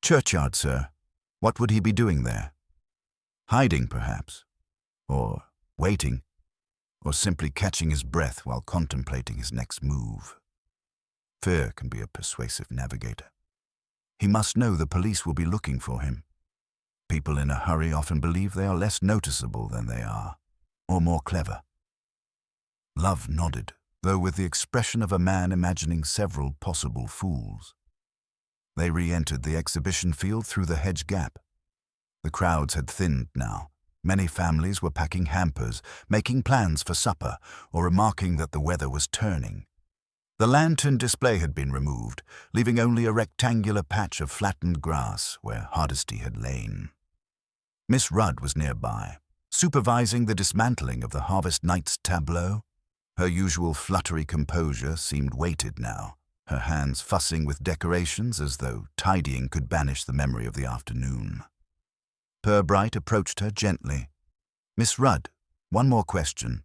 "Churchyard, sir. What would he be doing there? Hiding, perhaps, or waiting, or simply catching his breath while contemplating his next move. Fear can be a persuasive navigator. He must know the police will be looking for him. People in a hurry often believe they are less noticeable than they are, or more clever." Love nodded, though with the expression of a man imagining several possible fools. They re-entered the exhibition field through the hedge gap. The crowds had thinned now. Many families were packing hampers, making plans for supper, or remarking that the weather was turning. The lantern display had been removed, leaving only a rectangular patch of flattened grass where Hardesty had lain. Miss Rudd was nearby, supervising the dismantling of the Harvest Night's tableau. Her usual fluttery composure seemed weighted now, her hands fussing with decorations as though tidying could banish the memory of the afternoon. Purbright approached her gently. "Miss Rudd, one more question."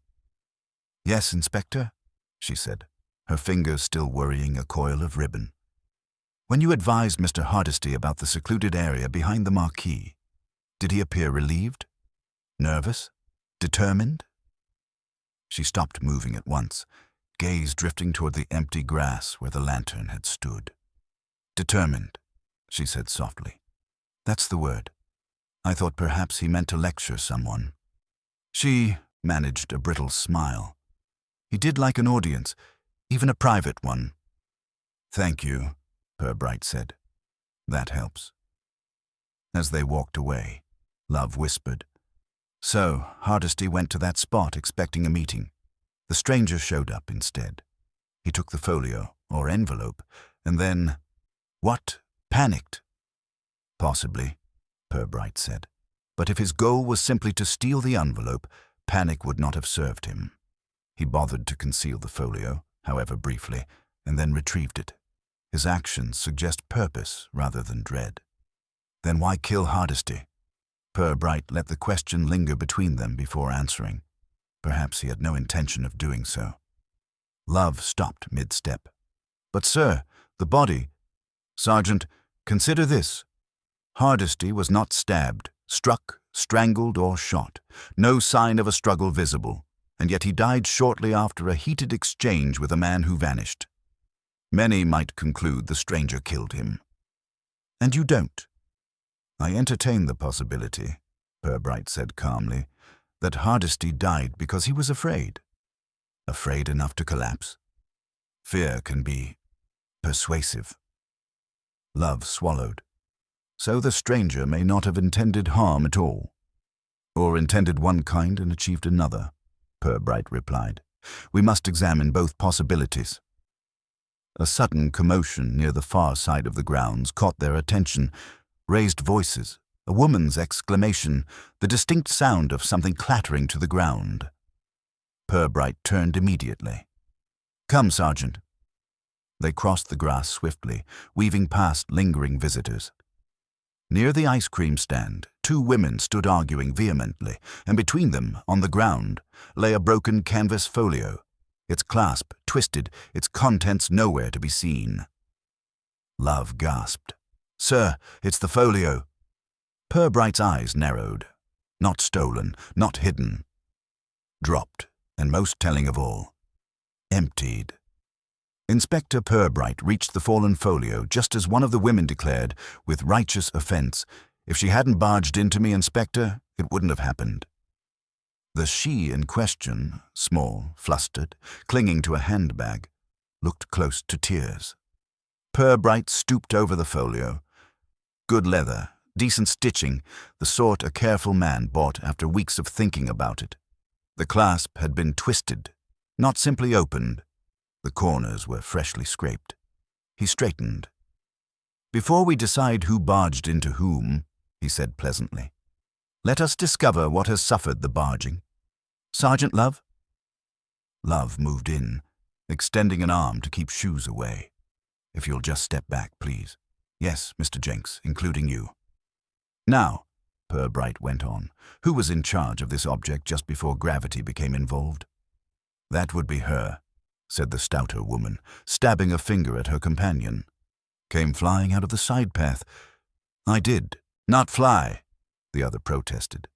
"Yes, Inspector," she said, her fingers still worrying a coil of ribbon. "When you advised Mr. Hardesty about the secluded area behind the marquee, did he appear relieved? Nervous? Determined?" She stopped moving at once, gaze drifting toward the empty grass where the lantern had stood. "Determined," she said softly. "That's the word. I thought perhaps he meant to lecture someone." She managed a brittle smile. "He did like an audience, even a private one." "Thank you," Purbright said. "That helps." As they walked away, Love whispered, "So, Hardesty went to that spot expecting a meeting. The stranger showed up instead. He took the folio, or envelope, and then, what, panicked?" "Possibly," Purbright said. "But if his goal was simply to steal the envelope, panic would not have served him. He bothered to conceal the folio, however briefly, and then retrieved it. His actions suggest purpose rather than dread." "Then why kill Hardesty?" Purbright let the question linger between them before answering. Perhaps he had no intention of doing so. Love stopped mid-step. "But sir, the body—" "Sergeant, consider this. Hardesty was not stabbed, struck, strangled, or shot. No sign of a struggle visible, and yet he died shortly after a heated exchange with a man who vanished. Many might conclude the stranger killed him. And you don't." "I entertain the possibility," Purbright said calmly, "that Hardesty died because he was afraid. Afraid enough to collapse. Fear can be persuasive." Love swallowed. "So the stranger may not have intended harm at all." "Or intended one kind and achieved another," Purbright replied. "We must examine both possibilities." A sudden commotion near the far side of the grounds caught their attention. Raised voices, a woman's exclamation, the distinct sound of something clattering to the ground. Purbright turned immediately. "Come, Sergeant." They crossed the grass swiftly, weaving past lingering visitors. Near the ice cream stand, two women stood arguing vehemently, and between them, on the ground, lay a broken canvas folio, its clasp twisted, its contents nowhere to be seen. Love gasped. "Sir, it's the folio." Purbright's eyes narrowed. Not stolen, not hidden. Dropped, and most telling of all, emptied. Inspector Purbright reached the fallen folio just as one of the women declared, with righteous offense, "If she hadn't barged into me, Inspector, it wouldn't have happened." The she in question, small, flustered, clinging to a handbag, looked close to tears. Purbright stooped over the folio. Good leather, decent stitching, the sort a careful man bought after weeks of thinking about it. The clasp had been twisted, not simply opened. The corners were freshly scraped. He straightened. "Before we decide who barged into whom," he said pleasantly, Let us discover what has suffered the barging. Sergeant Love? Love moved in, extending an arm to keep shoes away. If you'll just step back, please. Yes, Mr. Jenks, including you. Now, Purbright went on, who was in charge of this object just before gravity became involved? That would be her, said the stouter woman, stabbing a finger at her companion. Came flying out of the side path. I did, not fly, the other protested.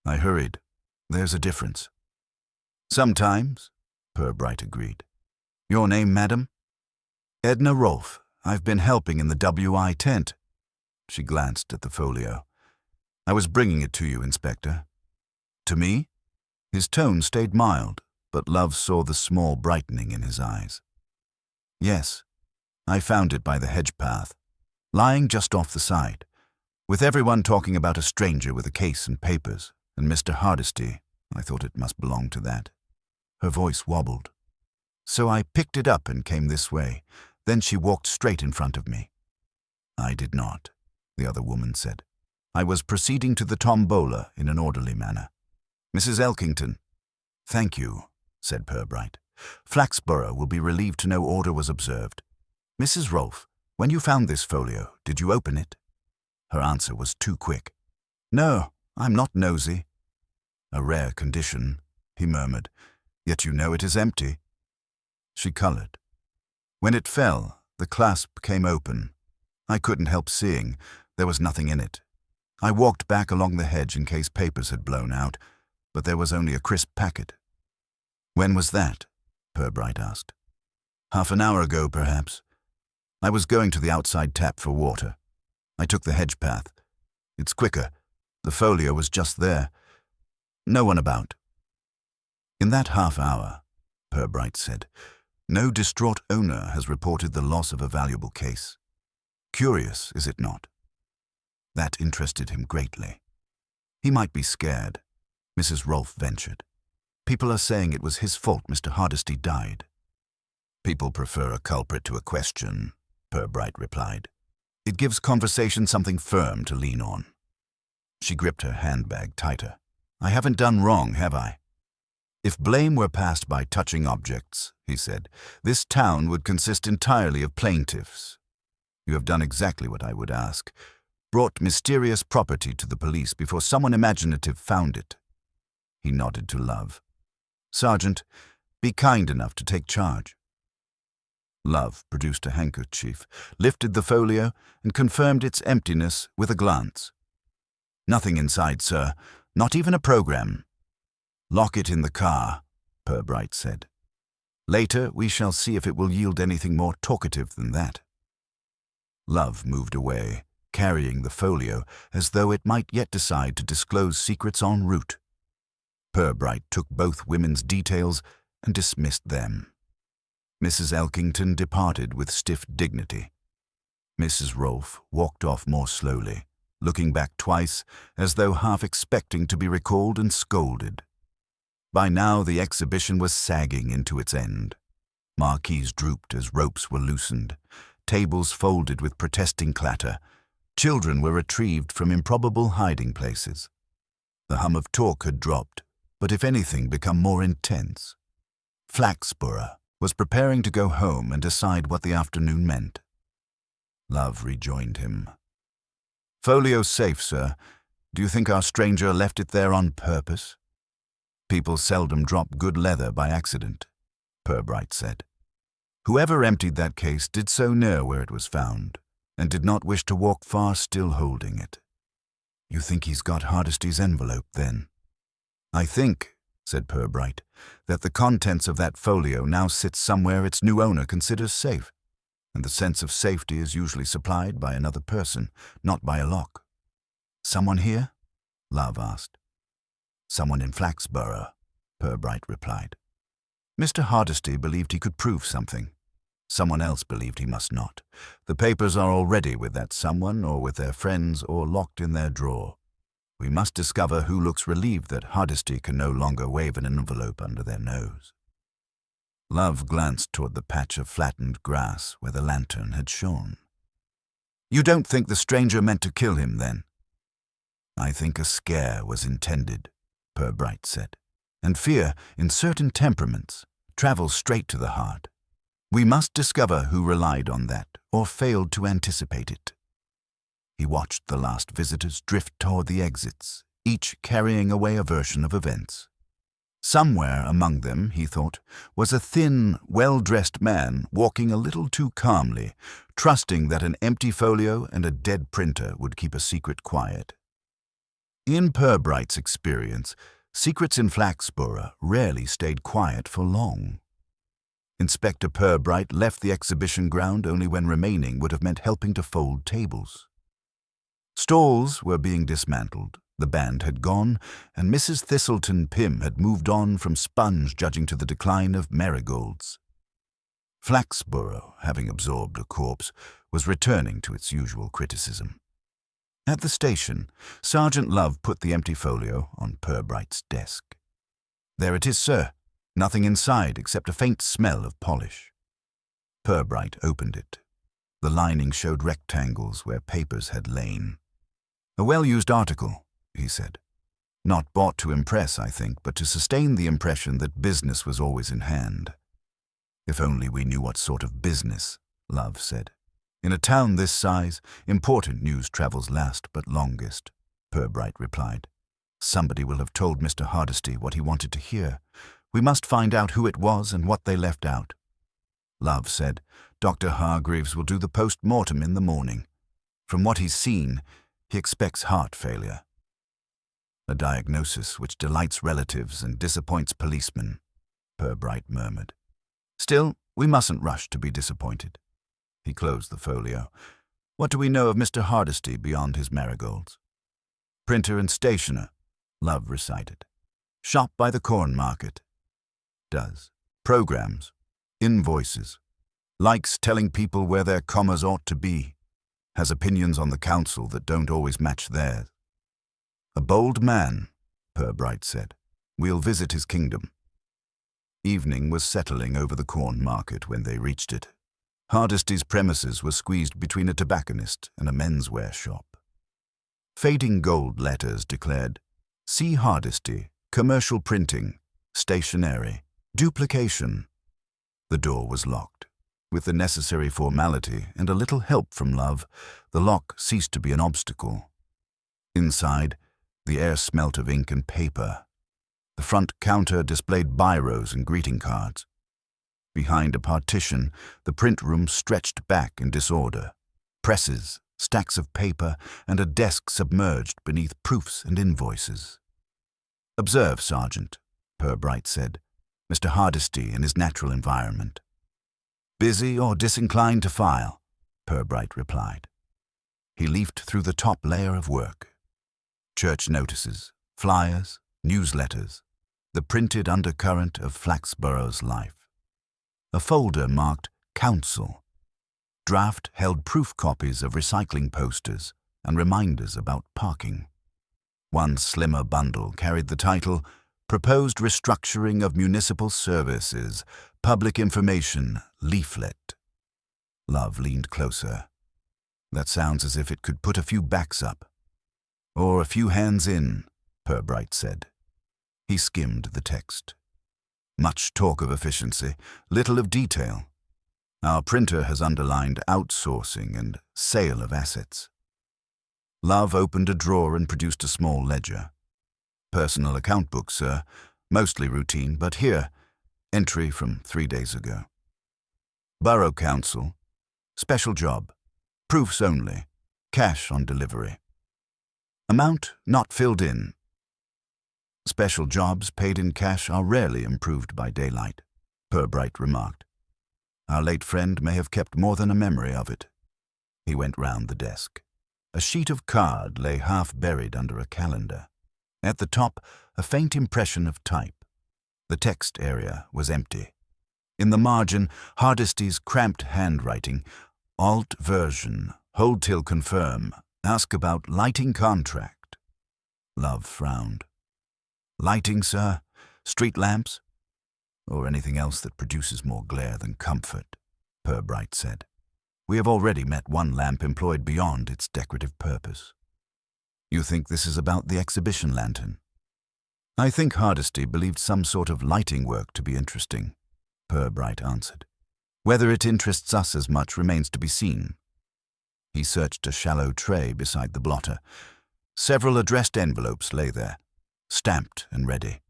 I hurried. There's a difference. Sometimes, Purbright agreed. Your name, madam? Edna Rolfe. I've been helping in the WI tent. She glanced at the folio. I was bringing it to you, Inspector. To me? His tone stayed mild, but Love saw the small brightening in his eyes. Yes, I found it by the hedge path, lying just off the side, with everyone talking about a stranger with a case and papers, and Mr. Hardesty. I thought it must belong to that. Her voice wobbled. So I picked it up and came this way. Then she walked straight in front of me. I did not, the other woman said. I was proceeding to the tombola in an orderly manner. Mrs. Elkington. Thank you, said Purbright. Flaxborough will be relieved to know order was observed. Mrs. Rolfe, when you found this folio, did you open it? Her answer was too quick. No, I'm not nosy. A rare condition, he murmured, yet you know it is empty. She colored. When it fell, the clasp came open. I couldn't help seeing. There was nothing in it. I walked back along the hedge in case papers had blown out, but there was only a crisp packet. When was that? Purbright asked. Half an hour ago, perhaps. I was going to the outside tap for water. I took the hedge path. It's quicker. The folio was just there. No one about. In that half hour, Purbright said, no distraught owner has reported the loss of a valuable case. Curious, is it not? That interested him greatly. He might be scared, Mrs. Rolfe ventured. People are saying it was his fault Mr. Hardesty died. People prefer a culprit to a question, Purbright replied. It gives conversation something firm to lean on. She gripped her handbag tighter. I haven't done wrong, have I? If blame were passed by touching objects, he said, this town would consist entirely of plaintiffs. You have done exactly what I would ask. Brought mysterious property to the police before someone imaginative found it. He nodded to Love. Sergeant, be kind enough to take charge. Love produced a handkerchief, lifted the folio, and confirmed its emptiness with a glance. Nothing inside, sir. Not even a program. Lock it in the car, Purbright said. Later we shall see if it will yield anything more talkative than that. Love moved away, carrying the folio as though it might yet decide to disclose secrets en route. Purbright took both women's details and dismissed them. Mrs. Elkington departed with stiff dignity. Mrs. Rolfe walked off more slowly, looking back twice as though half expecting to be recalled and scolded. By now the exhibition was sagging into its end. Marquees drooped as ropes were loosened, tables folded with protesting clatter. Children were retrieved from improbable hiding places. The hum of talk had dropped, but if anything become more intense. Flaxborough was preparing to go home and decide what the afternoon meant. Love rejoined him. Folio safe, sir. Do you think our stranger left it there on purpose? People seldom drop good leather by accident, Purbright said. Whoever emptied that case did so near where it was found, and did not wish to walk far still holding it. You think he's got Hardesty's envelope, then? I think, said Purbright, that the contents of that folio now sits somewhere its new owner considers safe, and the sense of safety is usually supplied by another person, not by a lock. Someone here? Love asked. Someone in Flaxborough, Purbright replied. Mr. Hardesty believed he could prove something. Someone else believed he must not. The papers are already with that someone or with their friends or locked in their drawer. We must discover who looks relieved that Hardesty can no longer wave an envelope under their nose. Love glanced toward the patch of flattened grass where the lantern had shone. You don't think the stranger meant to kill him, then? I think a scare was intended, Purbright said. And fear, in certain temperaments, travels straight to the heart. We must discover who relied on that or failed to anticipate it. He watched the last visitors drift toward the exits, each carrying away a version of events. Somewhere among them, he thought, was a thin, well-dressed man walking a little too calmly, trusting that an empty folio and a dead printer would keep a secret quiet. In Purbright's experience, secrets in Flaxborough rarely stayed quiet for long. Inspector Purbright left the exhibition ground only when remaining would have meant helping to fold tables. Stalls were being dismantled, the band had gone, and Mrs. Thistleton Pym had moved on from sponge judging to the decline of marigolds. Flaxborough, having absorbed a corpse, was returning to its usual criticism. At the station, Sergeant Love put the empty folio on Purbright's desk. "There it is, sir. Nothing inside except a faint smell of polish." Purbright opened it. The lining showed rectangles where papers had lain. "A well-used article," he said. "Not bought to impress, I think, but to sustain the impression that business was always in hand." "If only we knew what sort of business," Love said. "In a town this size, important news travels last but longest," Purbright replied. "Somebody will have told Mr. Hardesty what he wanted to hear. We must find out who it was and what they left out." Love said, "Dr. Hargreaves will do the post-mortem in the morning. From what he's seen, he expects heart failure." "A diagnosis which delights relatives and disappoints policemen," Purbright murmured. "Still, we mustn't rush to be disappointed." He closed the folio. "What do we know of Mr. Hardesty beyond his marigolds?" "Printer and stationer," Love recited. "Shop by the corn market. Does. Programs. Invoices. Likes telling people where their commas ought to be. Has opinions on the council that don't always match theirs." "A bold man," Purbright said. "We'll visit his kingdom." Evening was settling over the corn market when they reached it. Hardesty's premises were squeezed between a tobacconist and a menswear shop. Fading gold letters declared, "C. Hardesty, commercial printing, stationery, duplication." The door was locked. With the necessary formality and a little help from Love, the lock ceased to be an obstacle. Inside, the air smelt of ink and paper. The front counter displayed biros and greeting cards. Behind a partition, the print room stretched back in disorder. Presses, stacks of paper, and a desk submerged beneath proofs and invoices. "Observe, Sergeant," Purbright said, "Mr. Hardesty in his natural environment." "Busy or disinclined to file," Purbright replied. He leafed through the top layer of work. Church notices, flyers, newsletters, the printed undercurrent of Flaxborough's life. A folder marked Council. Draft held proof copies of recycling posters and reminders about parking. One slimmer bundle carried the title, "Proposed Restructuring of Municipal Services, Public Information, Leaflet." Love leaned closer. "That sounds as if it could put a few backs up." "Or a few hands in," Purbright said. He skimmed the text. "Much talk of efficiency, little of detail. Our printer has underlined outsourcing and sale of assets." Love opened a drawer and produced a small ledger. "Personal account book, sir. Mostly routine, but here, entry from 3 days ago. Borough Council. Special job. Proofs only. Cash on delivery. Amount not filled in." "Special jobs paid in cash are rarely improved by daylight," Purbright remarked. "Our late friend may have kept more than a memory of it." He went round the desk. A sheet of card lay half buried under a calendar. At the top, a faint impression of type. The text area was empty. In the margin, Hardesty's cramped handwriting, "Alt version, hold till confirm, ask about lighting contract." Love frowned. "Lighting, sir? Street lamps?" "Or anything else that produces more glare than comfort," Purbright said. "We have already met one lamp employed beyond its decorative purpose." You think this is about the exhibition lantern? I think Hardesty believed some sort of lighting work to be interesting, Purbright answered. Whether it interests us as much remains to be seen. He searched a shallow tray beside the blotter. Several addressed envelopes lay there, stamped and ready.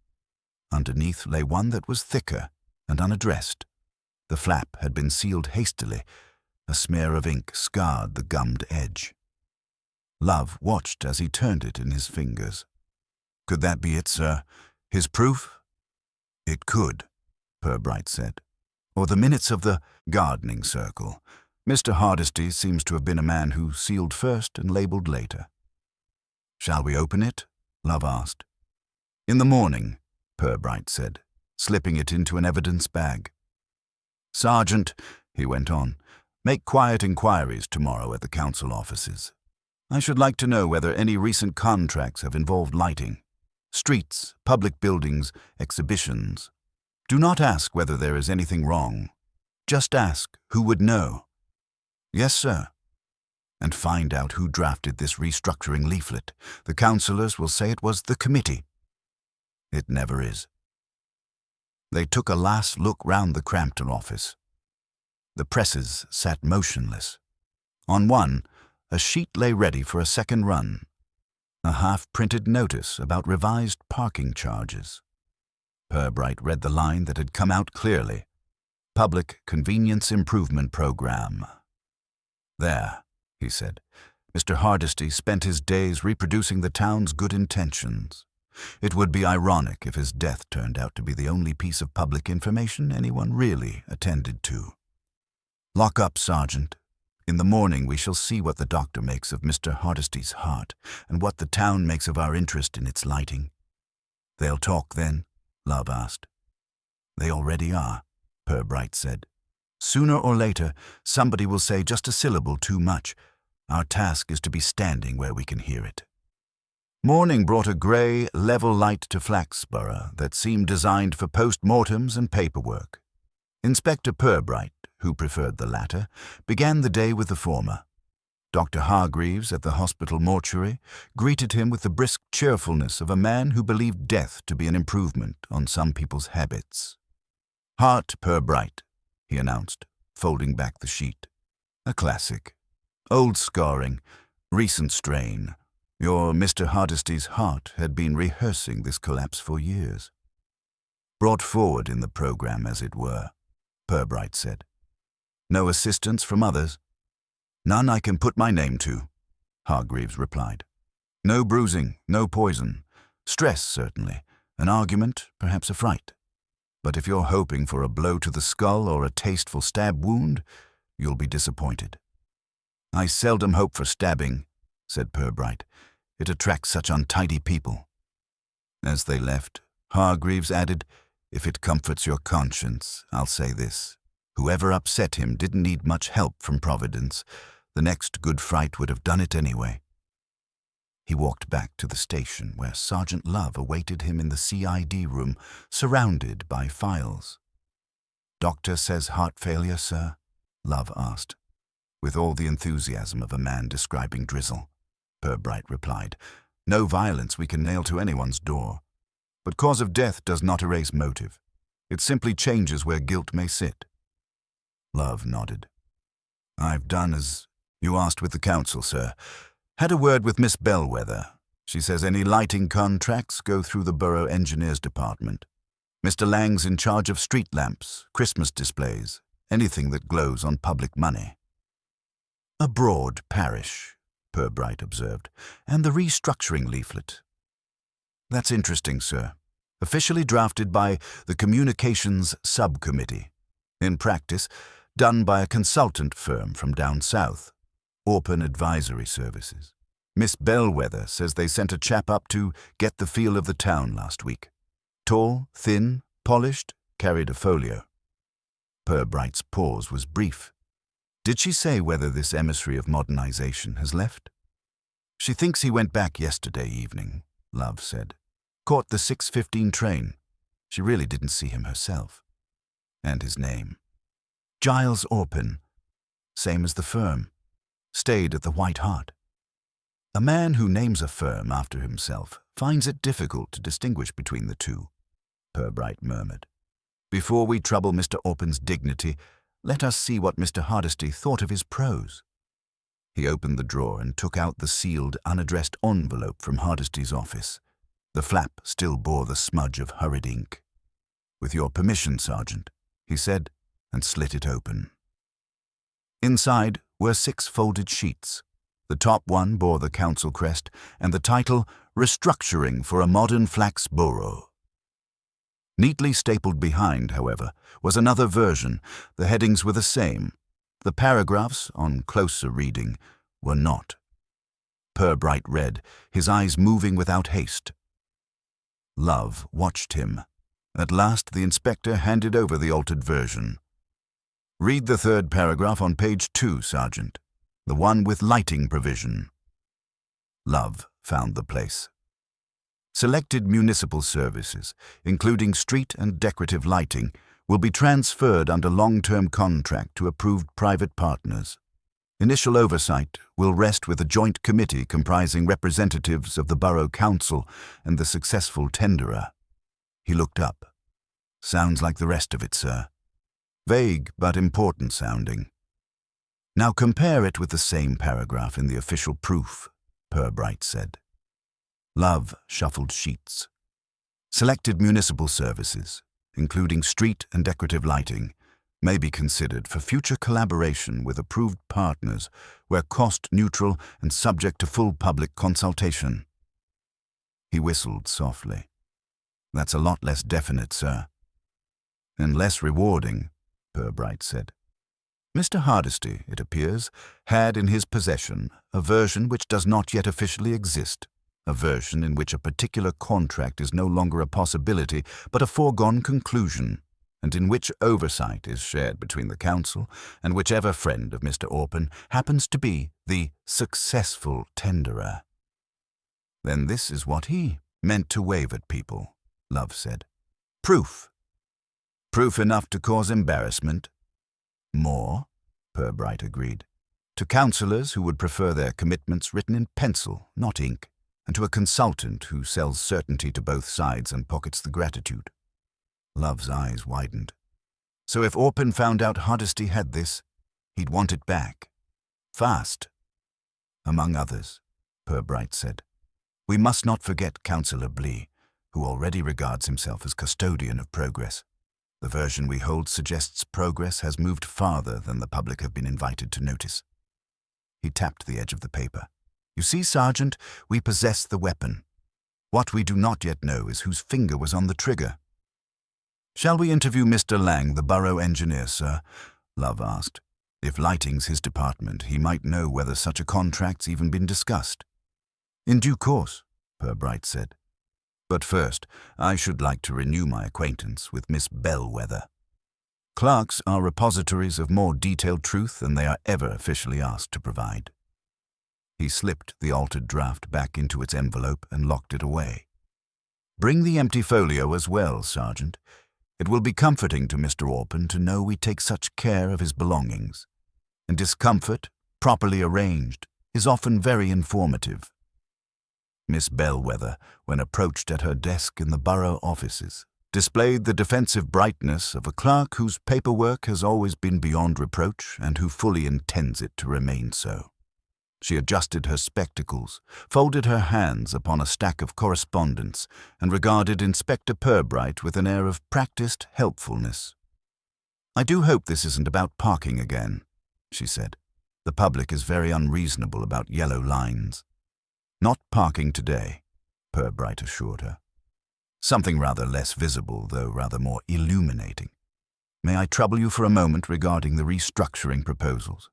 Underneath lay one that was thicker and unaddressed. The flap had been sealed hastily. A smear of ink scarred the gummed edge. Love watched as he turned it in his fingers. Could that be it, sir? His proof? It could, Purbright said. Or the minutes of the gardening circle. Mr. Hardesty seems to have been a man who sealed first and labelled later. Shall we open it? Love asked. In the morning, Purbright said, slipping it into an evidence bag. Sergeant, he went on, make quiet inquiries tomorrow at the council offices. I should like to know whether any recent contracts have involved lighting. Streets, public buildings, exhibitions. Do not ask whether there is anything wrong. Just ask who would know. Yes, sir. And find out who drafted this restructuring leaflet. The councillors will say it was the committee. It never is. They took a last look round the Crampton office. The presses sat motionless. On one, a sheet lay ready for a second run. A half-printed notice about revised parking charges. Purbright read the line that had come out clearly. Public Convenience Improvement Program. There, he said. Mr. Hardesty spent his days reproducing the town's good intentions. It would be ironic if his death turned out to be the only piece of public information anyone really attended to. Lock up, Sergeant. In the morning we shall see what the doctor makes of Mr. Hardesty's heart, and what the town makes of our interest in its lighting. They'll talk then? Love asked. They already are, Purbright said. Sooner or later, somebody will say just a syllable too much. Our task is to be standing where we can hear it. Morning brought a grey, level light to Flaxborough that seemed designed for post-mortems and paperwork. Inspector Purbright, who preferred the latter, began the day with the former. Dr. Hargreaves at the hospital mortuary greeted him with the brisk cheerfulness of a man who believed death to be an improvement on some people's habits. Heart Purbright, he announced, folding back the sheet. A classic. Old scarring, recent strain. Your Mr. Hardesty's heart had been rehearsing this collapse for years. Brought forward in the program, as it were, Purbright said. No assistance from others? None I can put my name to, Hargreaves replied. No bruising, no poison. Stress, certainly. An argument, perhaps a fright. But if you're hoping for a blow to the skull or a tasteful stab wound, you'll be disappointed. I seldom hope for stabbing, said Purbright. It attracts such untidy people. As they left, Hargreaves added, If it comforts your conscience, I'll say this. Whoever upset him didn't need much help from Providence. The next good fright would have done it anyway. He walked back to the station where Sergeant Love awaited him in the CID room, surrounded by files. Doctor says heart failure, sir? Love asked. With all the enthusiasm of a man describing drizzle, Purbright replied. No violence we can nail to anyone's door. But cause of death does not erase motive. It simply changes where guilt may sit. Love nodded. I've done as you asked with the council, sir. Had a word with Miss Bellwether. She says any lighting contracts go through the Borough Engineers Department. Mr. Lang's in charge of street lamps, Christmas displays, anything that glows on public money. A broad parish, Purbright observed, and the restructuring leaflet. That's interesting, sir. Officially drafted by the Communications Subcommittee. In practice, done by a consultant firm from down south, Orpen Advisory Services. Miss Bellwether says they sent a chap up to get the feel of the town last week. Tall, thin, polished, carried a folio. Purbright's pause was brief. Did she say whether this emissary of modernization has left? She thinks he went back yesterday evening, Love said. Caught the 6:15 train. She really didn't see him herself. And his name. Giles Orpen. Same as the firm. Stayed at the White Hart. A man who names a firm after himself finds it difficult to distinguish between the two, Purbright murmured. Before we trouble Mr. Orpen's dignity, let us see what Mr. Hardesty thought of his prose. He opened the drawer and took out the sealed, unaddressed envelope from Hardesty's office. The flap still bore the smudge of hurried ink. "With your permission, Sergeant," he said, and slit it open. Inside were 6 folded sheets. The top one bore the council crest and the title, "Restructuring for a Modern Flaxborough." Neatly stapled behind, however, was another version. The headings were the same. The paragraphs, on closer reading, were not. Purbright read, his eyes moving without haste. Love watched him. At last the inspector handed over the altered version. "Read the 3rd paragraph on page 2, Sergeant. The one with lighting provision." Love found the place. Selected municipal services, including street and decorative lighting, will be transferred under long-term contract to approved private partners. Initial oversight will rest with a joint committee comprising representatives of the Borough Council and the successful tenderer. He looked up. "Sounds like the rest of it, sir. Vague but important sounding." "Now compare it with the same paragraph in the official proof," Purbright said. Love shuffled sheets. Selected municipal services, including street and decorative lighting, may be considered for future collaboration with approved partners where cost-neutral and subject to full public consultation. He whistled softly. "That's a lot less definite, sir." "And less rewarding," Purbright said. Mr. Hardesty, it appears, had in his possession a version which does not yet officially exist, a version in which a particular contract is no longer a possibility but a foregone conclusion, and in which oversight is shared between the council and whichever friend of Mr. Orpen happens to be the successful tenderer. "Then this is what he meant to wave at people," Love said. "Proof. Proof enough to cause embarrassment." "More," Purbright agreed. "To councillors who would prefer their commitments written in pencil, not ink, and to a consultant who sells certainty to both sides and pockets the gratitude." Love's eyes widened. "So if Orpen found out Hardesty had this, he'd want it back. Fast." "Among others," Purbright said. "We must not forget Councillor Blee, who already regards himself as custodian of progress. The version we hold suggests progress has moved farther than the public have been invited to notice." He tapped the edge of the paper. "You see, Sergeant, we possess the weapon. What we do not yet know is whose finger was on the trigger." "Shall we interview Mr. Lang, the borough engineer, sir?" Love asked. "If lighting's his department, he might know whether such a contract's even been discussed." "In due course," Purbright said. "But first, I should like to renew my acquaintance with Miss Bellwether. Clerks are repositories of more detailed truth than they are ever officially asked to provide." He slipped the altered draft back into its envelope and locked it away. "Bring the empty folio as well, Sergeant. It will be comforting to Mr. Orpen to know we take such care of his belongings. And discomfort, properly arranged, is often very informative." Miss Bellwether, when approached at her desk in the borough offices, displayed the defensive brightness of a clerk whose paperwork has always been beyond reproach and who fully intends it to remain so. She adjusted her spectacles, folded her hands upon a stack of correspondence, and regarded Inspector Purbright with an air of practiced helpfulness. "I do hope this isn't about parking again," she said. "The public is very unreasonable about yellow lines." "Not parking today," Purbright assured her. "Something rather less visible, though rather more illuminating. May I trouble you for a moment regarding the restructuring proposals?"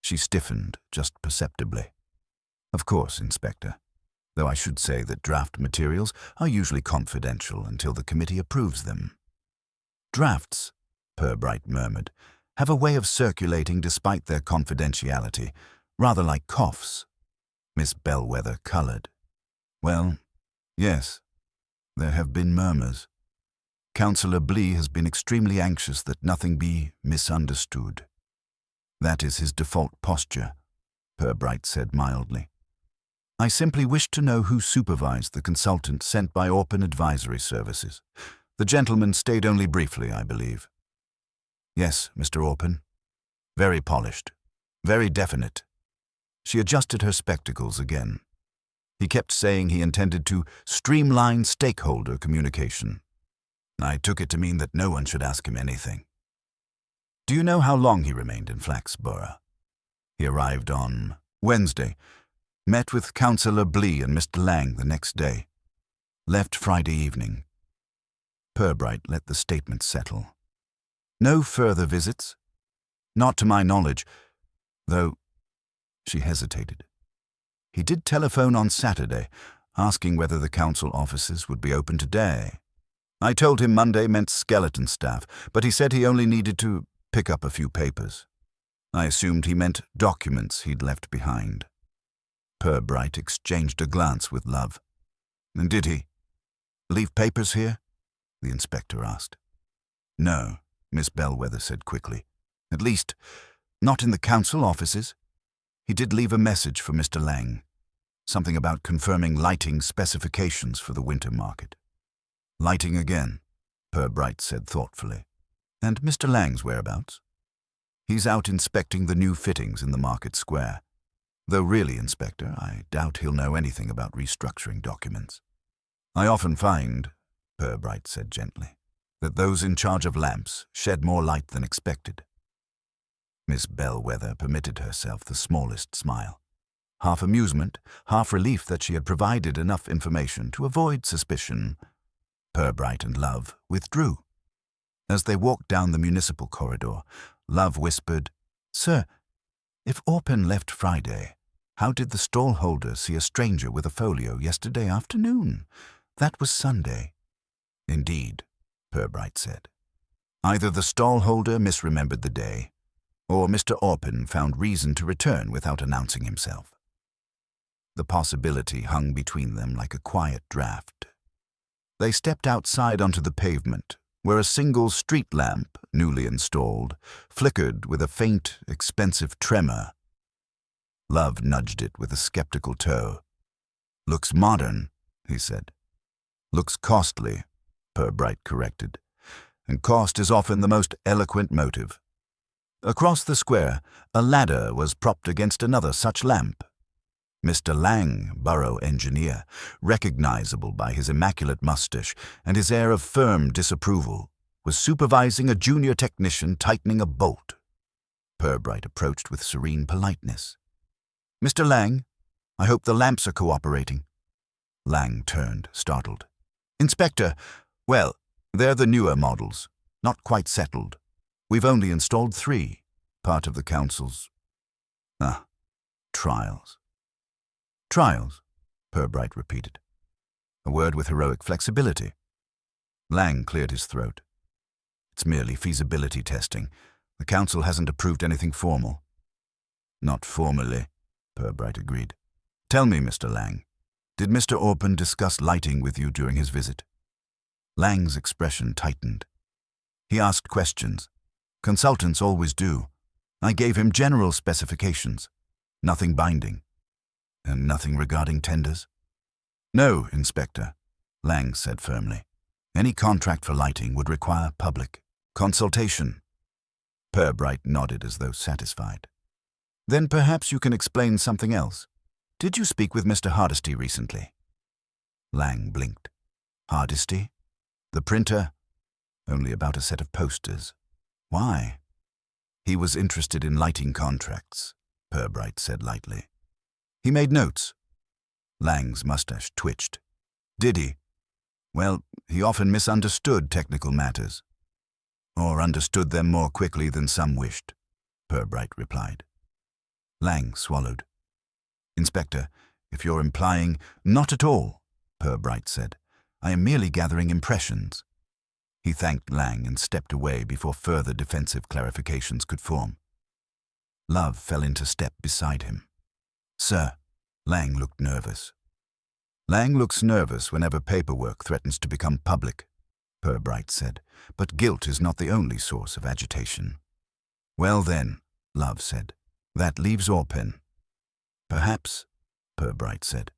She stiffened just perceptibly. "Of course, Inspector, though I should say that draft materials are usually confidential until the committee approves them." "Drafts," Purbright murmured, "have a way of circulating despite their confidentiality, rather like coughs." Miss Bellwether coloured. "Well, yes, there have been murmurs. Councillor Blee has been extremely anxious that nothing be misunderstood. That is his default posture," Purbright said mildly. I simply wish to know who supervised the consultant sent by Orpin Advisory Services. The gentleman stayed only briefly, I believe. Yes, Mr. Orpin. Very polished. Very definite. She adjusted her spectacles again. He kept saying he intended to streamline stakeholder communication. I took it to mean that no one should ask him anything. Do you know how long he remained in Flaxborough? He arrived on Wednesday, met with Councillor Blee and Mr. Lang the next day, left Friday evening. Purbright let the statement settle. No further visits? Not to my knowledge, though. She hesitated. He did telephone on Saturday, asking whether the council offices would be open today. I told him Monday meant skeleton staff, but he said he only needed to pick up a few papers. I assumed he meant documents he'd left behind. Purbright exchanged a glance with Love. And did he leave papers here? The inspector asked. No, Miss Bellwether said quickly. At least, not in the council offices. He did leave a message for Mr. Lang. Something about confirming lighting specifications for the winter market. Lighting again, Purbright said thoughtfully. And Mr. Lang's whereabouts? He's out inspecting the new fittings in the market square. Though really, Inspector, I doubt he'll know anything about restructuring documents. I often find, Purbright said gently, that those in charge of lamps shed more light than expected. Miss Bellwether permitted herself the smallest smile. Half amusement, half relief that she had provided enough information to avoid suspicion. Purbright and Love withdrew. As they walked down the municipal corridor, Love whispered, Sir, if Orpin left Friday, how did the stallholder see a stranger with a folio yesterday afternoon? That was Sunday. Indeed, Purbright said. Either the stallholder misremembered the day, or Mr. Orpin found reason to return without announcing himself. The possibility hung between them like a quiet draught. They stepped outside onto the pavement, where a single street lamp, newly installed, flickered with a faint, expensive tremor. Love nudged it with a skeptical toe. Looks modern, he said. Looks costly, Purbright corrected, and cost is often the most eloquent motive. Across the square, a ladder was propped against another such lamp. Mr. Lang, borough engineer, recognizable by his immaculate moustache and his air of firm disapproval, was supervising a junior technician tightening a bolt. Purbright approached with serene politeness. Mr. Lang, I hope the lamps are cooperating. Lang turned, startled. Inspector, well, they're the newer models, not quite settled. We've only installed 3, part of the council's, trials. Trials, Purbright repeated, a word with heroic flexibility. Lang cleared his throat. It's merely feasibility testing. The council hasn't approved anything formal. Not formally, Purbright agreed. Tell me, Mr. Lang, did Mr. Orpin discuss lighting with you during his visit? Lang's expression tightened. He asked questions. Consultants always do. I gave him general specifications. Nothing binding. And nothing regarding tenders? No, Inspector, Lang said firmly. Any contract for lighting would require public consultation. Purbright nodded as though satisfied. Then perhaps you can explain something else. Did you speak with Mr. Hardesty recently? Lang blinked. Hardesty? The printer? Only about a set of posters. Why? He was interested in lighting contracts, Purbright said lightly. He made notes. Lang's mustache twitched. Did he? Well, he often misunderstood technical matters. Or understood them more quickly than some wished, Purbright replied. Lang swallowed. Inspector, if you're implying, not at all, Purbright said. I am merely gathering impressions. He thanked Lang and stepped away before further defensive clarifications could form. Love fell into step beside him. Sir, Lang looked nervous. Lang looks nervous whenever paperwork threatens to become public, Purbright said, but guilt is not the only source of agitation. Well then, Love said, that leaves Orpin. Perhaps, Purbright said.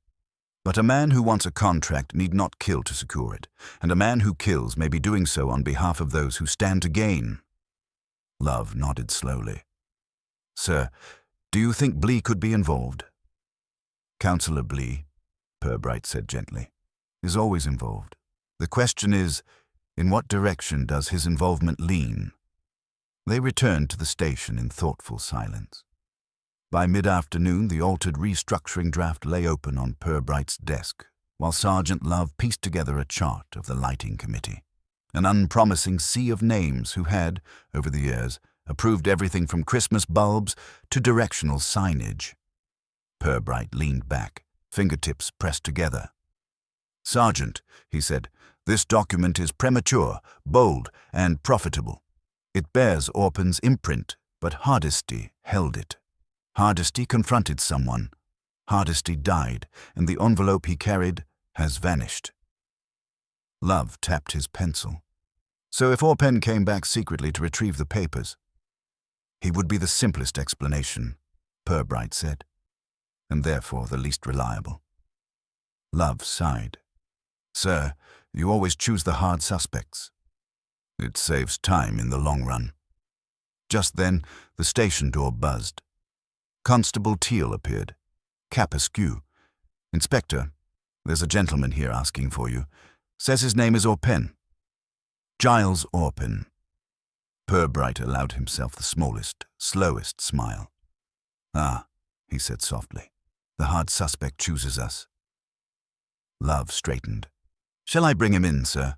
But a man who wants a contract need not kill to secure it, and a man who kills may be doing so on behalf of those who stand to gain. Love nodded slowly. Sir, do you think Blee could be involved? Councillor Blee, Purbright said gently, is always involved. The question is, in what direction does his involvement lean? They returned to the station in thoughtful silence. By mid-afternoon, the altered restructuring draft lay open on Purbright's desk, while Sergeant Love pieced together a chart of the lighting committee, an unpromising sea of names who had, over the years, approved everything from Christmas bulbs to directional signage. Purbright leaned back, fingertips pressed together. Sergeant, he said, this document is premature, bold, and profitable. It bears Orpen's imprint, but Hardesty held it. Hardesty confronted someone. Hardesty died, and the envelope he carried has vanished. Love tapped his pencil. So if Orpen came back secretly to retrieve the papers, he would be the simplest explanation, Purbright said, and therefore the least reliable. Love sighed. Sir, you always choose the hard suspects. It saves time in the long run. Just then, the station door buzzed. Constable Teal appeared, cap askew. Inspector, there's a gentleman here asking for you. Says his name is Orpen. Giles Orpen. Purbright allowed himself the smallest, slowest smile. Ah, he said softly, the hard suspect chooses us. Love straightened. Shall I bring him in, sir?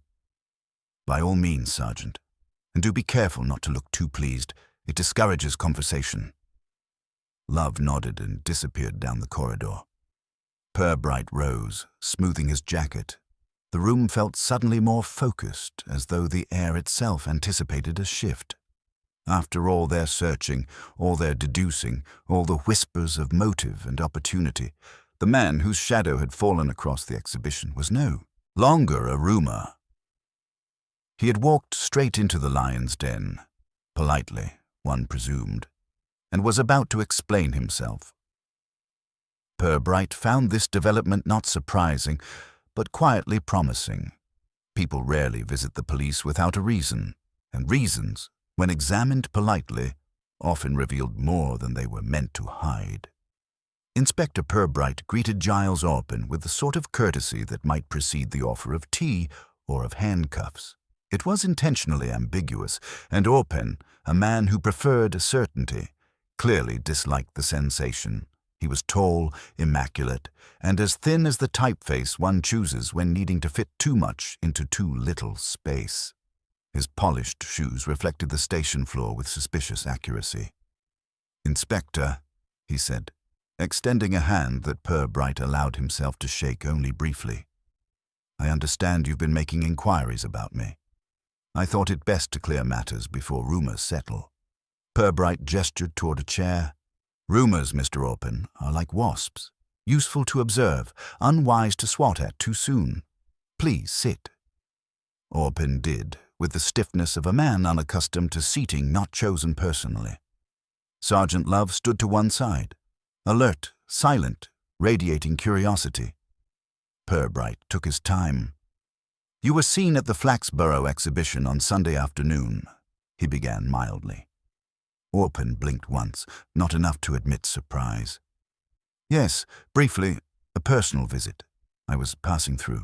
By all means, Sergeant. And do be careful not to look too pleased. It discourages conversation. Love nodded and disappeared down the corridor. Purbright rose, smoothing his jacket. The room felt suddenly more focused, as though the air itself anticipated a shift. After all their searching, all their deducing, all the whispers of motive and opportunity, the man whose shadow had fallen across the exhibition was no longer a rumor. He had walked straight into the lion's den, politely, one presumed, and was about to explain himself. Purbright found this development not surprising, but quietly promising. People rarely visit the police without a reason, and reasons, when examined politely, often revealed more than they were meant to hide. Inspector Purbright greeted Giles Orpen with the sort of courtesy that might precede the offer of tea or of handcuffs. It was intentionally ambiguous, and Orpen, a man who preferred certainty, clearly disliked the sensation. He was tall, immaculate, and as thin as the typeface one chooses when needing to fit too much into too little space. His polished shoes reflected the station floor with suspicious accuracy. Inspector, he said, extending a hand that Purbright allowed himself to shake only briefly. I understand you've been making inquiries about me. I thought it best to clear matters before rumors settle. Purbright gestured toward a chair. Rumors, Mr. Orpen, are like wasps, useful to observe, unwise to swat at too soon. Please sit. Orpen did, with the stiffness of a man unaccustomed to seating not chosen personally. Sergeant Love stood to one side, alert, silent, radiating curiosity. Purbright took his time. You were seen at the Flaxborough exhibition on Sunday afternoon, he began mildly. Orpen blinked once, not enough to admit surprise. Yes, briefly, a personal visit. I was passing through.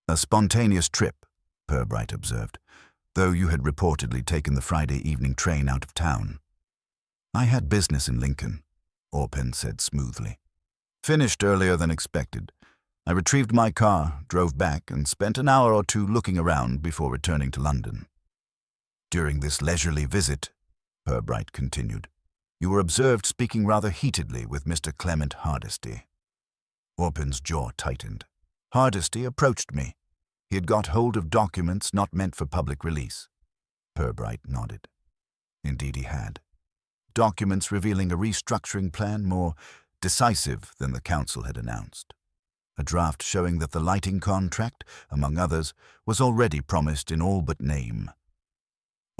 A spontaneous trip, Purbright observed, though you had reportedly taken the Friday evening train out of town. I had business in Lincoln, Orpen said smoothly. Finished earlier than expected. I retrieved my car, drove back, and spent an hour or two looking around before returning to London. During this leisurely visit, Purbright continued, you were observed speaking rather heatedly with Mr. Clement Hardesty. Orpen's jaw tightened. Hardesty approached me. He had got hold of documents not meant for public release. Purbright nodded. Indeed he had. Documents revealing a restructuring plan more decisive than the council had announced. A draft showing that the lighting contract, among others, was already promised in all but name.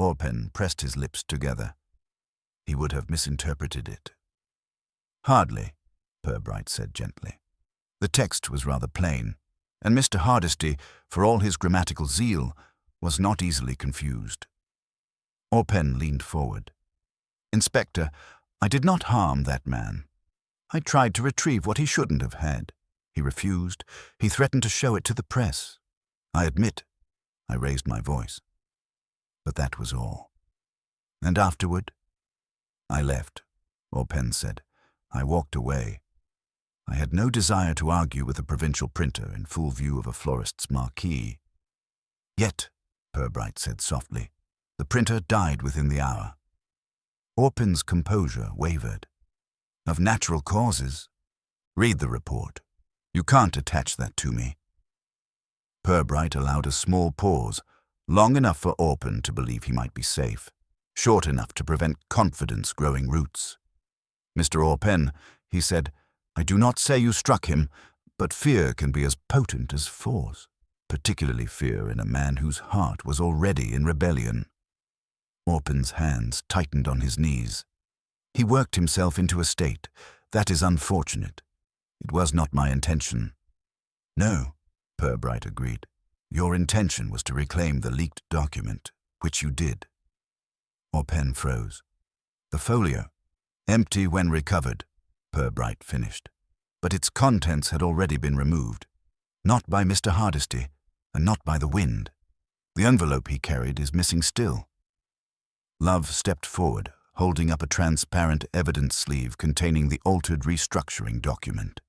Orpen pressed his lips together. He would have misinterpreted it. Hardly, Purbright said gently. The text was rather plain, and Mr. Hardesty, for all his grammatical zeal, was not easily confused. Orpen leaned forward. Inspector, I did not harm that man. I tried to retrieve what he shouldn't have had. He refused. He threatened to show it to the press. I admit, I raised my voice. But that was all. And afterward? I left, Orpen said. I walked away. I had no desire to argue with a provincial printer in full view of a florist's marquee. Yet, Purbright said softly, the printer died within the hour. Orpen's composure wavered. Of natural causes? Read the report. You can't attach that to me. Purbright allowed a small pause, long enough for Orpen to believe he might be safe, short enough to prevent confidence growing roots. Mr. Orpen, he said, I do not say you struck him, but fear can be as potent as force, particularly fear in a man whose heart was already in rebellion. Orpen's hands tightened on his knees. He worked himself into a state. That is unfortunate. It was not my intention. No, Purbright agreed. Your intention was to reclaim the leaked document, which you did. Orpen froze. The folio, empty when recovered, Purbright finished. But its contents had already been removed. Not by Mr. Hardesty, and not by the wind. The envelope he carried is missing still. Love stepped forward, holding up a transparent evidence sleeve containing the altered restructuring document.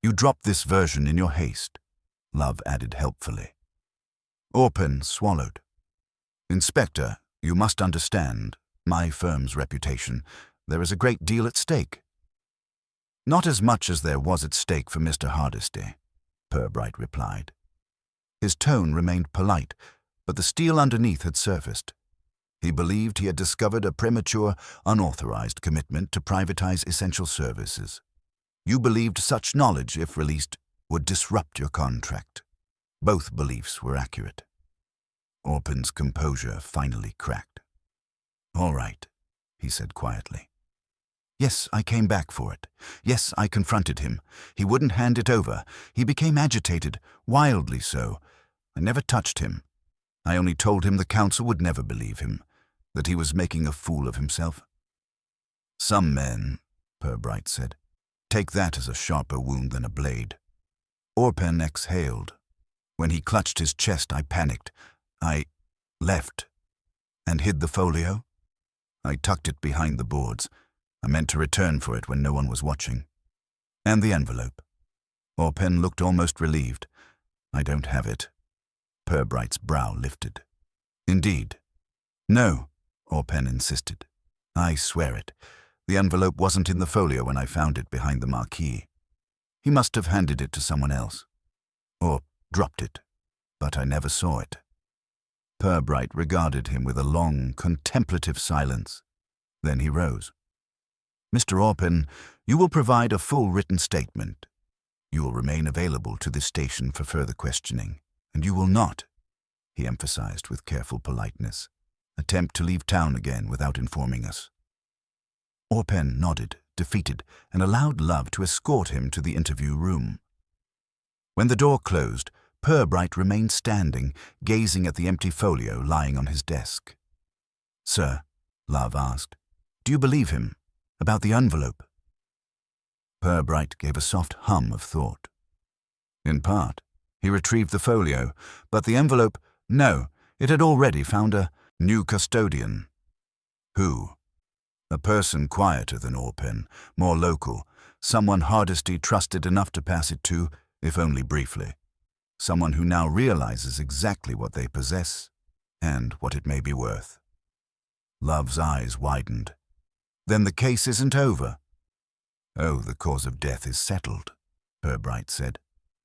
You dropped this version in your haste, Love added helpfully. Orpen swallowed. Inspector, you must understand, my firm's reputation. There is a great deal at stake. Not as much as there was at stake for Mr. Hardesty, Purbright replied. His tone remained polite, but the steel underneath had surfaced. He believed he had discovered a premature, unauthorized commitment to privatize essential services. You believed such knowledge, if released, would disrupt your contract. Both beliefs were accurate. Orpen's composure finally cracked. All right, he said quietly. Yes, I came back for it. Yes, I confronted him. He wouldn't hand it over. He became agitated, wildly so. I never touched him. I only told him the council would never believe him, that he was making a fool of himself. Some men, Purbright said, take that as a sharper wound than a blade. Orpen exhaled. When he clutched his chest, I panicked. I left and hid the folio. I tucked it behind the boards. I meant to return for it when no one was watching. And the envelope. Orpen looked almost relieved. I don't have it. Purbright's brow lifted. Indeed. No, Orpen insisted. I swear it. The envelope wasn't in the folio when I found it behind the marquee. He must have handed it to someone else. Or dropped it. But I never saw it. Purbright regarded him with a long, contemplative silence. Then he rose. Mr. Orpen, you will provide a full written statement. You will remain available to this station for further questioning, and you will not, he emphasized with careful politeness, attempt to leave town again without informing us. Orpen nodded, defeated, and allowed Love to escort him to the interview room. When the door closed, Purbright remained standing, gazing at the empty folio lying on his desk. Sir, Love asked, do you believe him? About the envelope? Purbright gave a soft hum of thought. In part. He retrieved the folio, but the envelope, no, it had already found a new custodian. Who? A person quieter than Orpen, more local, someone Hardesty trusted enough to pass it to, if only briefly. Someone who now realizes exactly what they possess and what it may be worth. Love's eyes widened. Then the case isn't over. Oh, the cause of death is settled, Purbright said.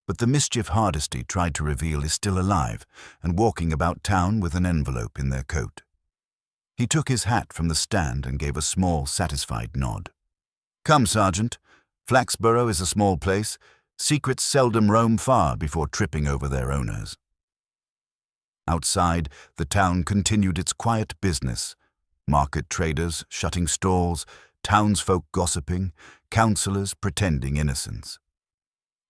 But the mischief Hardesty tried to reveal is still alive and walking about town with an envelope in their coat. He took his hat from the stand and gave a small, satisfied nod. Come, Sergeant. Flaxborough is a small place. Secrets seldom roam far before tripping over their owners. Outside, the town continued its quiet business. Market traders shutting stalls, townsfolk gossiping, councillors pretending innocence.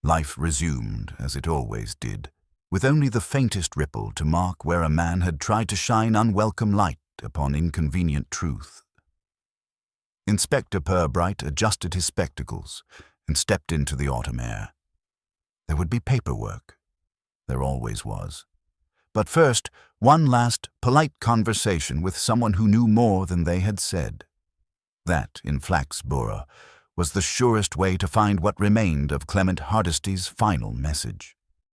Life resumed as it always did, with only the faintest ripple to mark where a man had tried to shine unwelcome light upon inconvenient truth. Inspector Purbright adjusted his spectacles and stepped into the autumn air. There would be paperwork. There always was. But first, one last polite conversation with someone who knew more than they had said. That, in Flaxborough, was the surest way to find what remained of Clement Hardesty's final message.